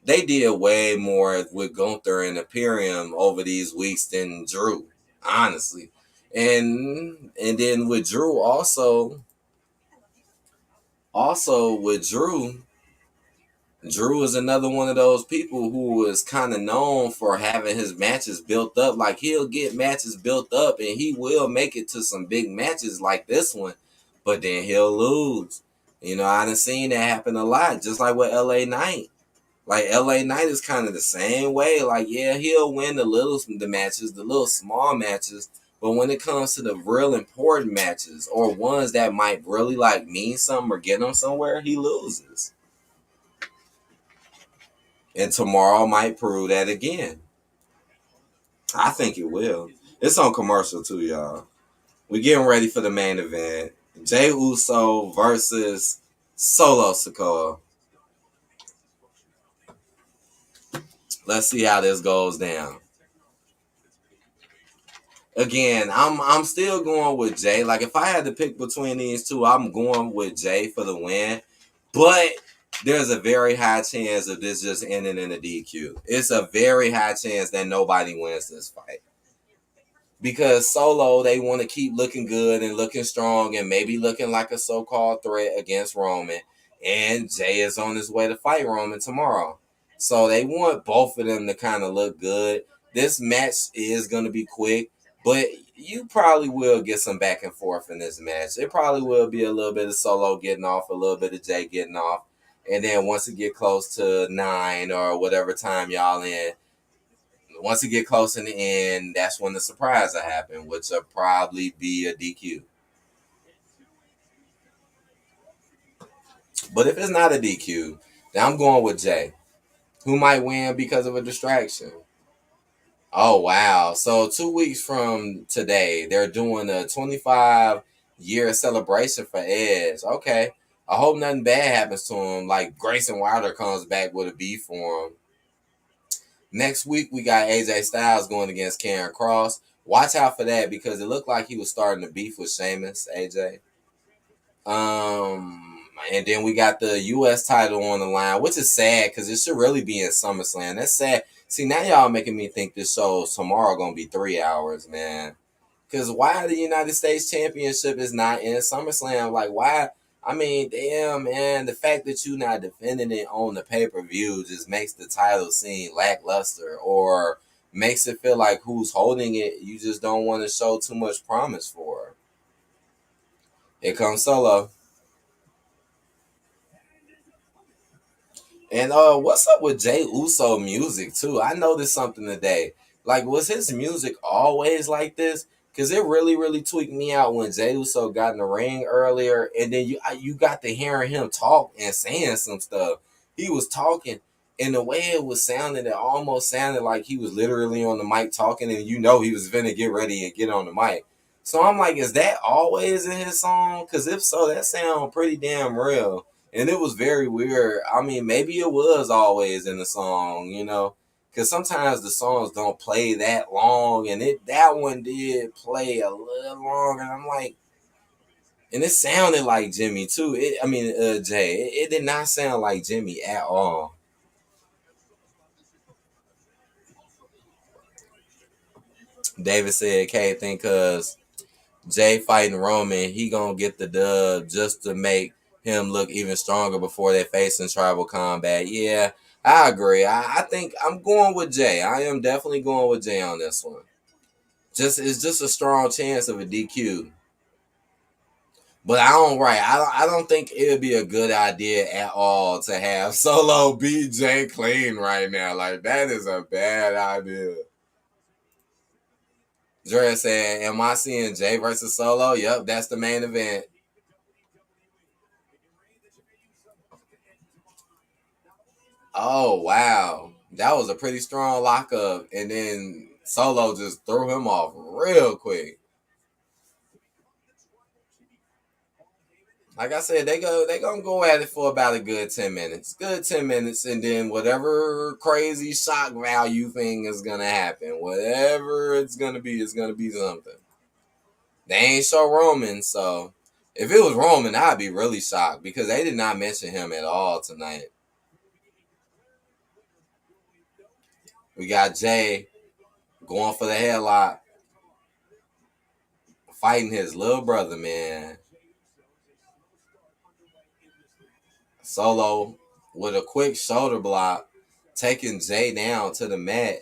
they did way more with Gunther and Imperium over these weeks than Drew, honestly. And then with Drew also with Drew is another one of those people who is kind of known for having his matches built up. Like he'll get matches built up and he will make it to some big matches like this one, but then he'll lose. You know, I done seen that happen a lot, just like with LA Knight. Like LA Knight is kind of the same way. Like, yeah, he'll win the matches, the little small matches, but when it comes to the real important matches or ones that might really like mean something or get him somewhere, he loses. And tomorrow might prove that again. I think it will. It's on commercial too, y'all. We getting ready for the main event. Jey Uso versus Solo Sikoa. Let's see how this goes down. Again, I'm still going with Jay. Like if I had to pick between these two, I'm going with Jay for the win. But there's a very high chance of this just ending in a DQ. It's a very high chance that nobody wins this fight. Because Solo, they want to keep looking good and looking strong and maybe looking like a so-called threat against Roman. And Jay is on his way to fight Roman tomorrow. So they want both of them to kind of look good. This match is going to be quick, but you probably will get some back and forth in this match. It probably will be a little bit of Solo getting off, a little bit of Jay getting off. And then once it get close to 9 or whatever time y'all in, once it get close in the end, that's when the surprise will happen, which will probably be a DQ. But if it's not a DQ, then I'm going with Jay, who might win because of a distraction. Oh wow! So 2 weeks from today, they're doing a 25-year celebration for Edge. Okay, I hope nothing bad happens to him. Like Grayson Wilder comes back with a beef for him. Next week we got AJ Styles going against Karen Cross. Watch out for that because it looked like he was starting to beef with Sheamus, AJ. And then we got the U.S. title on the line, which is sad because it should really be in SummerSlam. That's sad. See, now y'all making me think this show tomorrow gonna be 3 hours, man. Because why the United States Championship is not in SummerSlam? Like, why? I mean, damn, man. The fact that you not defending it on the pay-per-view just makes the title seem lackluster or makes it feel like who's holding it, you just don't want to show too much promise for. Here comes Solo. And what's up with Jey Uso music too? I noticed something today. Like, was his music always like this? Cause it really, really tweaked me out when Jey Uso got in the ring earlier, and then you got to hearing him talk and saying some stuff. He was talking, and the way it was sounding, it almost sounded like he was literally on the mic talking, and you know he was gonna get ready and get on the mic. So I'm like, is that always in his song? Cause if so, that sounds pretty damn real. And it was very weird. I mean, maybe it was always in the song, you know. Because sometimes the songs don't play that long, and that one did play a little longer. And I'm like, and it sounded like Jimmy too. Jay. It did not sound like Jimmy at all. David said, "Can't think cause Jay fighting Roman, he gonna get the dub just to make him look even stronger before they face in tribal combat." Yeah, I agree. I think I'm going with Jay. I am definitely going with Jay on this one. It's just a strong chance of a DQ. But I don't think it would be a good idea at all to have Solo beat Jay clean right now. Like that is a bad idea. Dre said, "Am I seeing Jay versus Solo?" Yep, that's the main event. Oh wow, that was a pretty strong lockup, and then Solo just threw him off real quick. Like I said, they gonna go at it for about a good 10 minutes, and then whatever crazy shock value thing is gonna happen, whatever it's gonna be something. They ain't show Roman, so if it was Roman, I'd be really shocked because they did not mention him at all tonight. We got Jay going for the headlock, fighting his little brother, man. Solo with a quick shoulder block, taking Jay down to the mat.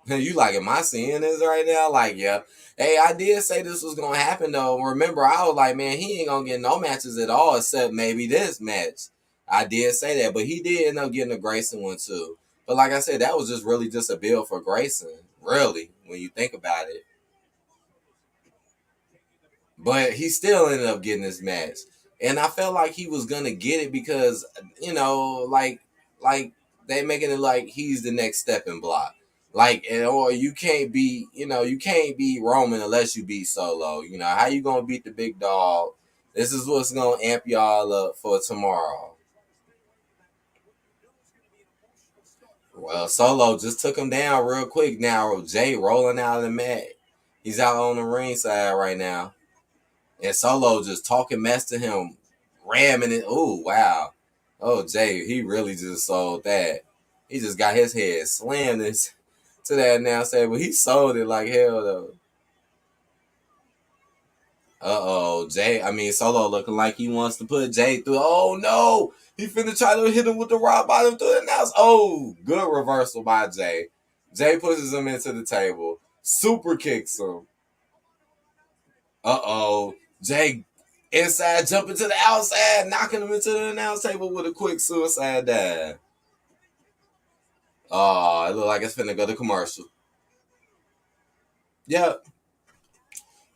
You like, am I seeing this right now? Like, yeah. Hey, I did say this was gonna happen though. Remember, I was like, man, he ain't gonna get no matches at all except maybe this match. I did say that, but he did end up getting a Grayson one too. But like I said, that was just really just a bill for Grayson, really, when you think about it. But he still ended up getting this match. And I felt like he was gonna get it because, like they making it like he's the next stepping block. Like or you can't be, you can't beat Roman unless you beat Solo. How you gonna beat the big dog? This is what's gonna amp y'all up for tomorrow. Well, Solo just took him down real quick. Now Jay rolling out of the mat. He's out on the ringside right now. And Solo just talking mess to him, ramming it. Oh, wow. Oh, Jay, he really just sold that. He just got his head slammed to that now say, but he sold it like hell though. Solo looking like he wants to put Jay through. Oh no, he finna try to hit him with the rock bottom through the house. Oh, good reversal by Jay. Jay pushes him into the table, super kicks him. Jay inside jumping to the outside, knocking him into the announce table with a quick suicide dive. Oh, it look like it's finna go to commercial. Yep.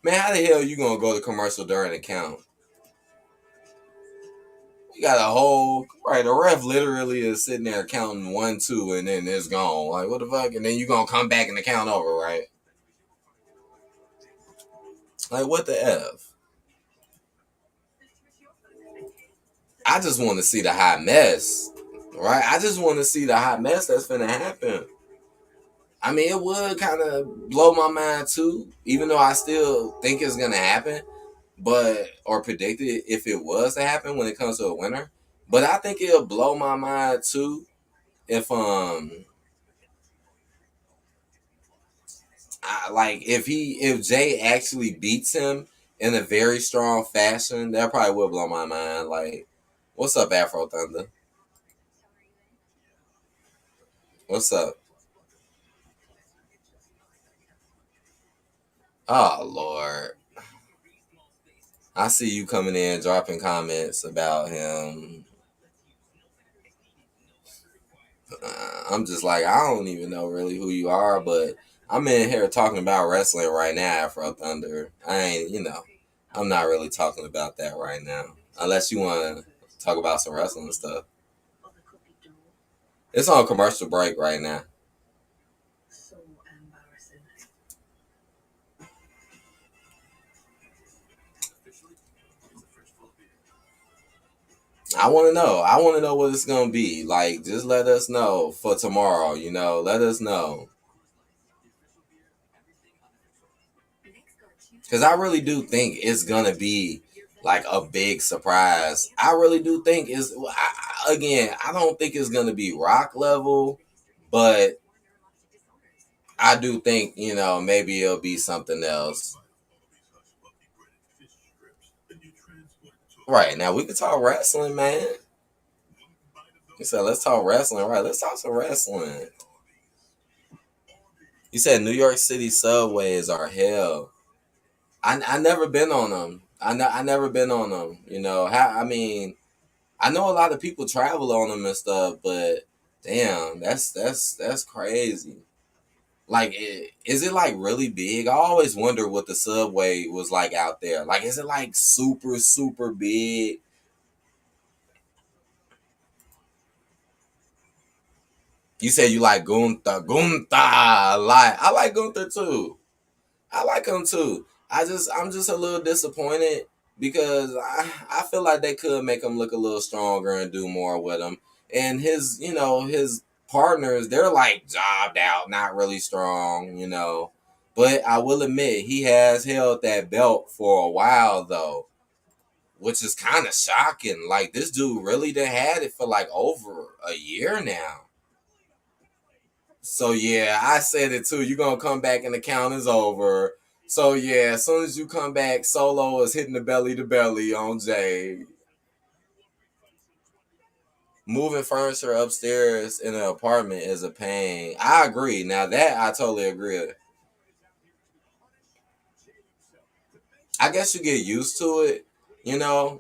Man, how the hell you gonna go to commercial during the count? You got a whole right. The ref literally is sitting there counting 1, 2, and then it's gone. Like what the fuck? And then you gonna come back and the count over, right? Like what the f? I just want to see the hot mess, right? I just want to see the hot mess that's finna happen. I mean, it would kind of blow my mind too, even though I still think it's gonna happen, or predict it if it was to happen when it comes to a winner. But I think it'll blow my mind too if Jay actually beats him in a very strong fashion. That probably would blow my mind. Like, what's up, Afro Thunder? What's up? Oh Lord, I see you coming in dropping comments about him. I'm just like, I don't even know really who you are, but I'm in here talking about wrestling right now, Afro Thunder. I ain't, I'm not really talking about that right now. Unless you want to talk about some wrestling stuff. It's on commercial break right now. I want to know. I want to know what it's gonna be. Like, just let us know for tomorrow. Let us know. Because I really do think it's gonna be like a big surprise. I really do think again. I don't think it's gonna be rock level, but I do think maybe it'll be something else. Right now, we can talk wrestling, man. You said let's talk wrestling, right? Let's talk some wrestling. You said New York City subways are hell. I never been on them. I never been on them. I mean, I know a lot of people travel on them and stuff, but damn, that's crazy. Like, is it like really big? I always wonder what the subway was like out there. Like, is it like super super big? You said you like Gunther. Gunther, I like Gunther too. I like him too. I'm just a little disappointed because I feel like they could make him look a little stronger and do more with him. And his partners, they're like jobbed out, not really strong. But I will admit he has held that belt for a while though, which is kind of shocking. Like this dude really done had it for like over a year now. So yeah, I said it too. You're gonna come back and the count is over. So yeah, as soon as you come back, Solo is hitting the belly to belly on Jay. Moving furniture upstairs in an apartment is a pain. I agree. Now that I totally agree. I guess you get used to it,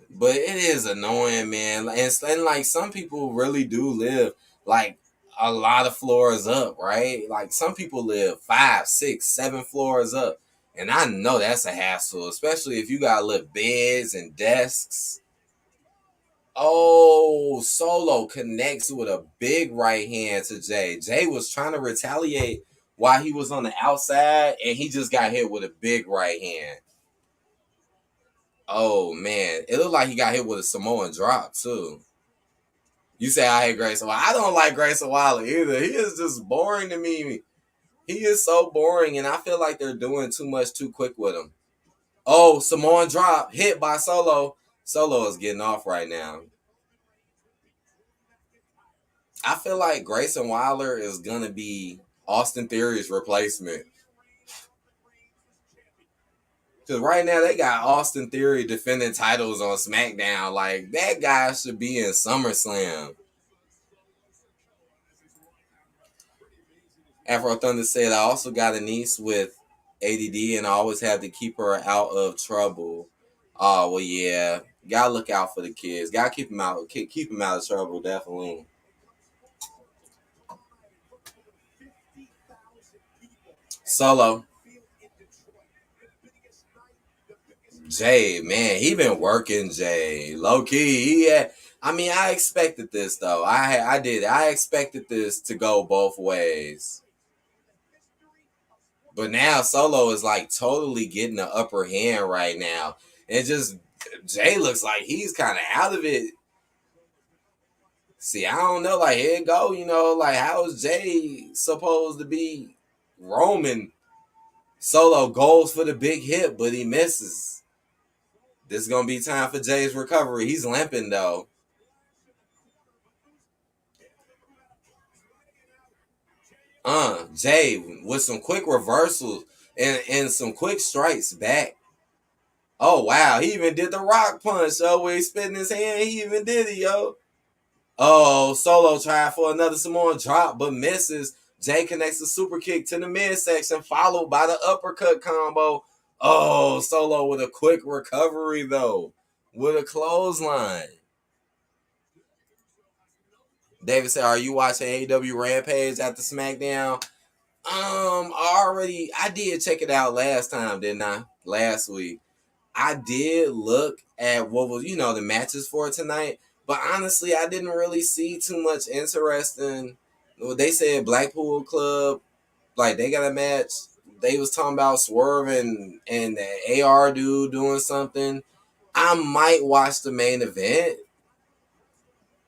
but it is annoying, man. And like some people really do live like a lot of floors up, right? Like some people live 5, 6, 7 floors up. And I know that's a hassle, especially if you gotta lift beds and desks. Oh, Solo connects with a big right hand to Jay. Jay was trying to retaliate while he was on the outside, and he just got hit with a big right hand. Oh man, it looked like he got hit with a Samoan drop too. You say I hate Grayson Waller. I don't like Grayson Waller either. He is just boring to me. He is so boring, and I feel like they're doing too much too quick with him. Oh, Samoan drop hit by Solo. Solo is getting off right now. I feel like Grayson Waller is gonna be Austin Theory's replacement. Because right now they got Austin Theory defending titles on SmackDown. Like that guy should be in SummerSlam. Afro Thunder said, I also got a niece with ADD and I always have to keep her out of trouble. Oh, well, yeah. Gotta look out for the kids. Gotta keep them out of trouble, definitely. Solo. Jay, man, he been working Jay. Low key. I mean, I expected this, though. I did. I expected this to go both ways. But now Solo is like totally getting the upper hand right now. And just Jay looks like he's kind of out of it. See, I don't know. Like, here it go. Like, how is Jay supposed to be Roman? Solo goes for the big hit, but he misses. This is going to be time for Jay's recovery. He's limping, though. Jay with some quick reversals and some quick strikes back. Oh, wow. He even did the rock punch, yo, where he's spitting his hand. He even did it, yo. Oh, Solo tried for another Samoan drop, but misses. Jay connects a super kick to the midsection, followed by the uppercut combo. Oh, Solo with a quick recovery, though, with a clothesline. David said, "Are you watching AEW Rampage after SmackDown?" I did check it out last time, didn't I? Last week. I did look at what was, the matches for tonight, but honestly, I didn't really see too much interesting. Well, they said Blackpool Club, like they got a match. They was talking about Swerve and the AR dude doing something. I might watch the main event.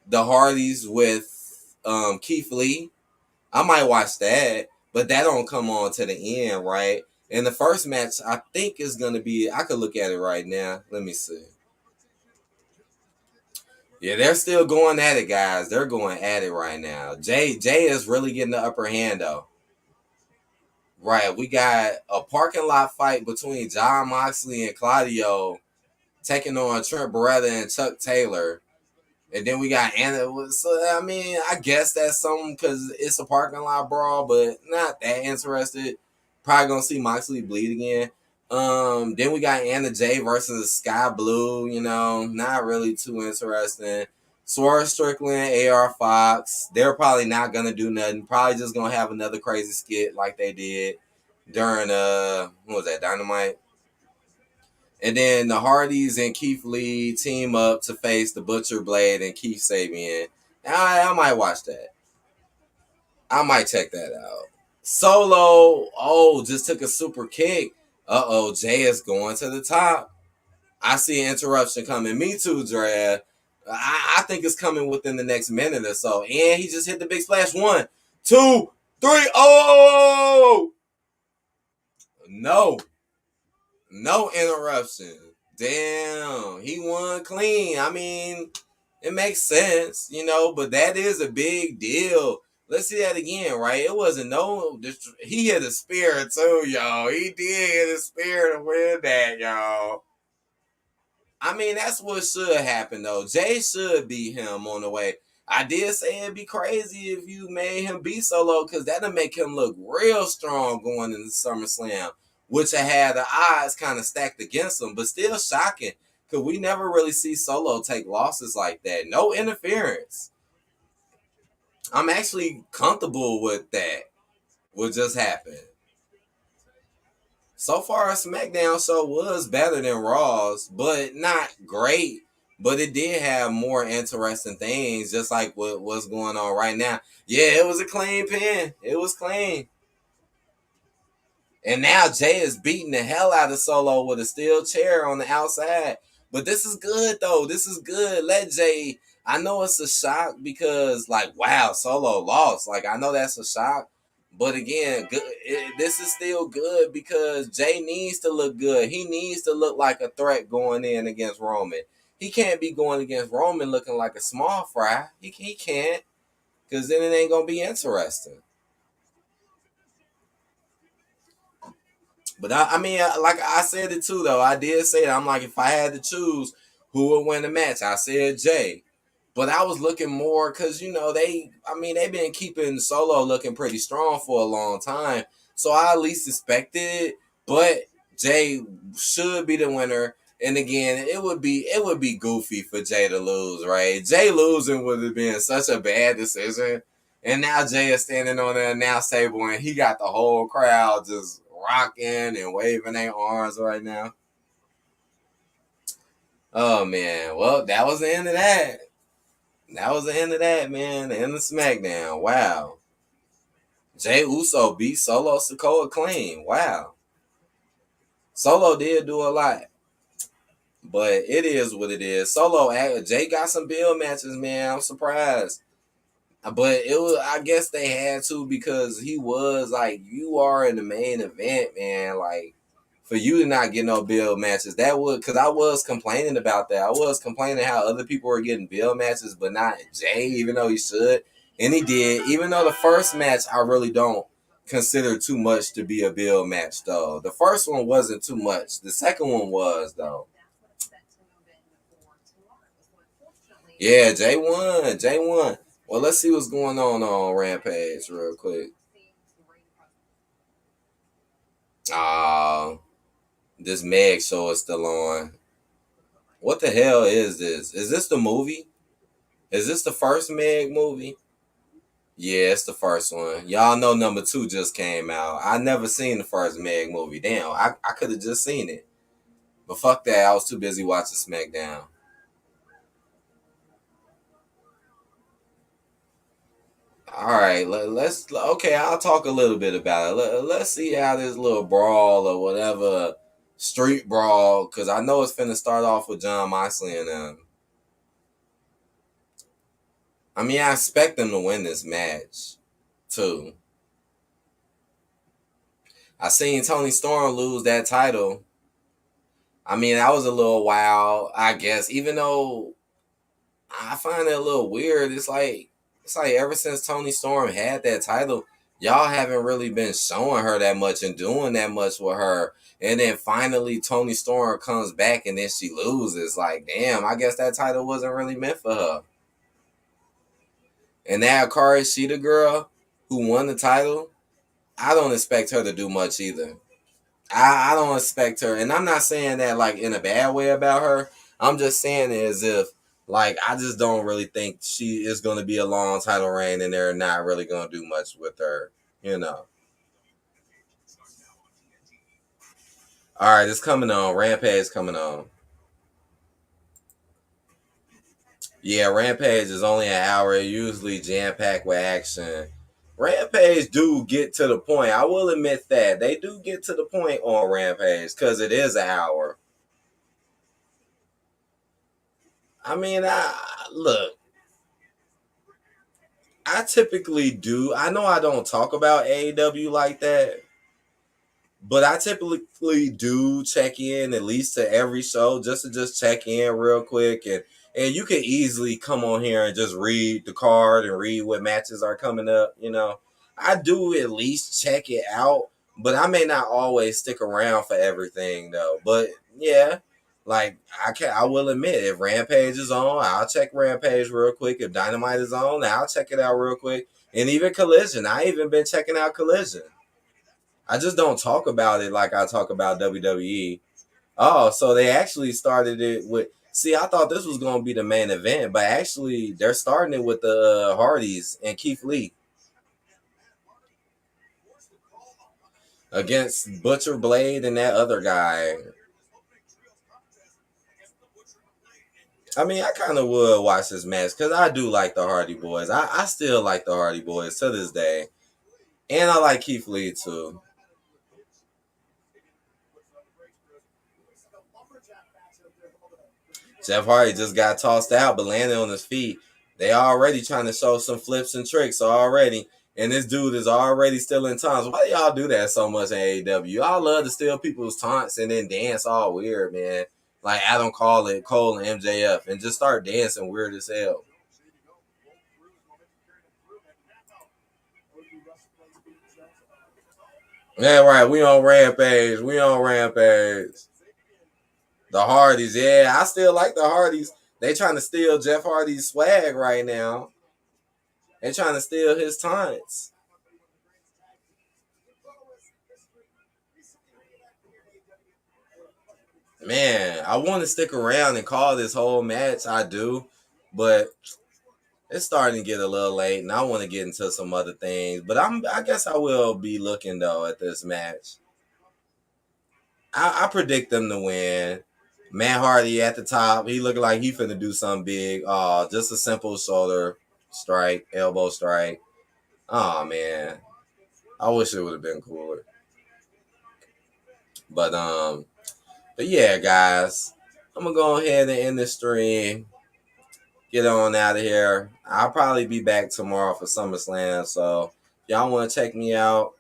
the Hardys with Keith Lee. I might watch that, but that don't come on to the end, right? And the first match, I think, is gonna be. I could look at it right now. Let me see. Yeah, they're still going at it, guys. They're going at it right now. Jay is really getting the upper hand though. Right, we got a parking lot fight between John Moxley and Claudio taking on Trent Beretta and Chuck Taylor. And then we got Anna. So, I mean, I guess that's something because it's a parking lot brawl, but not that interested. Probably going to see Moxley bleed again. Then we got Anna Jay versus Sky Blue. Not really too interesting. Swerve Strickland, AR Fox. They're probably not going to do nothing. Probably just going to have another crazy skit like they did during, what was that, Dynamite? And then the Hardys and Keith Lee team up to face the Butcher Blade and Keith Sabian. I might watch that. I might check that out. Solo, just took a super kick. Jay is going to the top. I see an interruption coming. Me too, Dre. I think it's coming within the next minute or so. And he just hit the big splash. 1, 2, 3. Oh! No interruption. Damn, he won clean. I mean, it makes sense, but that is a big deal. Let's see that again, right? It wasn't he hit a spear too, y'all. He did hit a spear to win that, y'all. I mean, that's what should happen, though. Jay should beat him on the way. I did say it'd be crazy if you made him beat Solo, because that'll make him look real strong going into SummerSlam, which I had the odds kind of stacked against him, but still shocking, because we never really see Solo take losses like that. No interference. I'm actually comfortable with that. What just happened. So far, SmackDown show was better than Raw's, but not great. But it did have more interesting things, just like what's going on right now. Yeah, it was a clean pin. It was clean. And now Jay is beating the hell out of Solo with a steel chair on the outside. But this is good, though. This is good. Let Jay. I know it's a shock because, wow, Solo lost. I know that's a shock. But again, this is still good because Jay needs to look good. He needs to look like a threat going in against Roman. He can't be going against Roman looking like a small fry. He can't, because then it ain't going to be interesting. But I mean, like I said it too, though. I did say that. I'm like, if I had to choose who would win the match, I said Jay. But I was looking more because, they've been keeping Solo looking pretty strong for a long time. So I at least expected it. But Jay should be the winner. And again, it would be goofy for Jay to lose, right? Jay losing would have been such a bad decision. And now Jay is standing on the announce table and he got the whole crowd just rocking and waving their arms right now. Oh man, well, that was the end of that. That was the end of that, man. The end of SmackDown. Wow. Jay Uso beat Solo Sikoa clean. Wow. Solo did do a lot. But it is what it is. Jay got some build matches, man. I'm surprised. But I guess they had to because he was you are in the main event, man. For you to not get no build matches, because I was complaining about that. I was complaining how other people were getting build matches, but not Jay, even though he should. And he did. Even though the first match, I really don't consider too much to be a build match, though. The first one wasn't too much. The second one was, though. Yeah, Jay won. Jay won. Well, let's see what's going on Rampage real quick. This Meg show is still on. What the hell is this? Is this the movie? Is this the first Meg movie? Yeah, it's the first one. Y'all know number 2 just came out. I never seen the first Meg movie. Damn, I could have just seen it. But fuck that. I was too busy watching SmackDown. All right, okay. I'll talk a little bit about it. Let's see how this little brawl or whatever street brawl, because I know it's finna start off with John Moxley and them. I mean, I expect them to win this match too. I seen Tony Storm lose that title. I mean, that was a little wild, I guess. Even though I find it a little weird, it's like ever since Tony Storm had that title, y'all haven't really been showing her that much and doing that much with her. And then finally Tony Storm comes back and then she loses. Like, damn, I guess that title wasn't really meant for her. And that Akari Shida girl who won the title, I don't expect her to do much either. I don't expect her, and I'm not saying that like in a bad way about her. I'm just saying it as if like I just don't really think she is going to be a long title reign, and they're not really going to do much with her. You know. All right, it's coming on. Rampage coming on. Yeah, Rampage is only an hour. Usually jam packed with action. Rampage do get to the point. I will admit that they do get to the point on Rampage because it is an hour. I mean, I look. I typically do. I know I don't talk about AEW like that, but I typically do check in at least to every show just to just check in real quick and you can easily come on here and just read the card and read what matches are coming up, you know. I do at least check it out, but I may not always stick around for everything though. But yeah, like I will admit if Rampage is on, I'll check Rampage real quick. If Dynamite is on, I'll check it out real quick. And even Collision, I even been checking out Collision. I just don't talk about it like I talk about WWE. Oh, so they actually started it with. See, I thought this was going to be the main event, but actually they're starting it with the Hardys and Keith Lee against Butcher Blade and that other guy. I mean, I kind of would watch this match because I do like the Hardy Boys. I still like the Hardy Boys to this day. And I like Keith Lee too. Jeff Hardy just got tossed out but landed on his feet. They already trying to show some flips and tricks already. And this dude is already stealing taunts. Why do y'all do that so much in AEW? Y'all love to steal people's taunts and then dance all weird, man. Like Adam Cole and MJF and just start dancing weird as hell. Yeah, right. We on Rampage. We on Rampage. The Hardys, yeah. I still like the Hardys. They trying to steal Jeff Hardy's swag right now. They trying to steal his taunts. Man, I want to stick around and call this whole match. I do, but it's starting to get a little late, and I want to get into some other things. But I guess I will be looking though at this match. I predict them to win. Matt Hardy at the top. He looking like he finna do something big. Oh, just a simple shoulder strike, elbow strike. Oh man, I wish it would have been cooler. But but yeah, guys, I'm gonna go ahead and end this stream. Get on out of here. I'll probably be back tomorrow for SummerSlam. So if y'all want to check me out,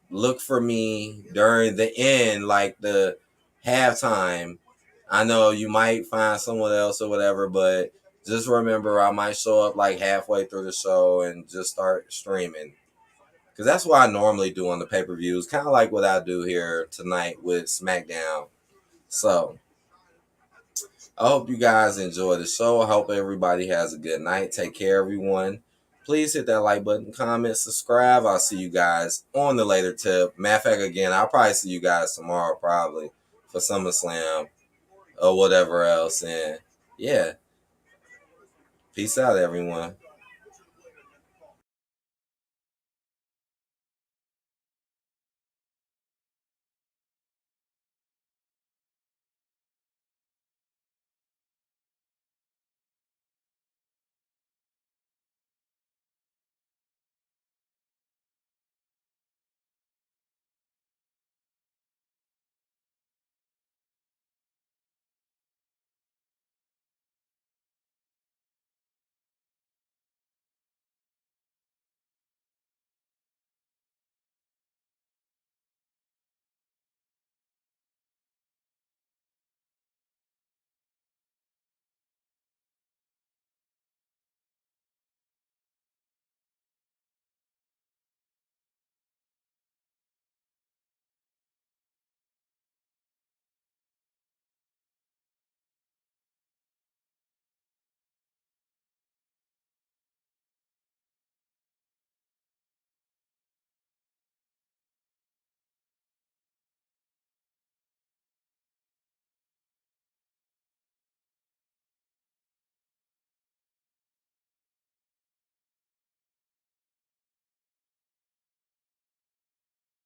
look for me during the end, like the halftime. I know you might find someone else or whatever, but just remember I might show up like halfway through the show and just start streaming. Because that's what I normally do on the pay-per-views, kind of like what I do here tonight with SmackDown. So I hope you guys enjoy the show. I hope everybody has a good night. Take care, everyone. Please hit that like button, comment, subscribe. I'll see you guys on the later tip. Matter of fact, again, I'll probably see you guys tomorrow, probably for SummerSlam or whatever else. And yeah, peace out, everyone.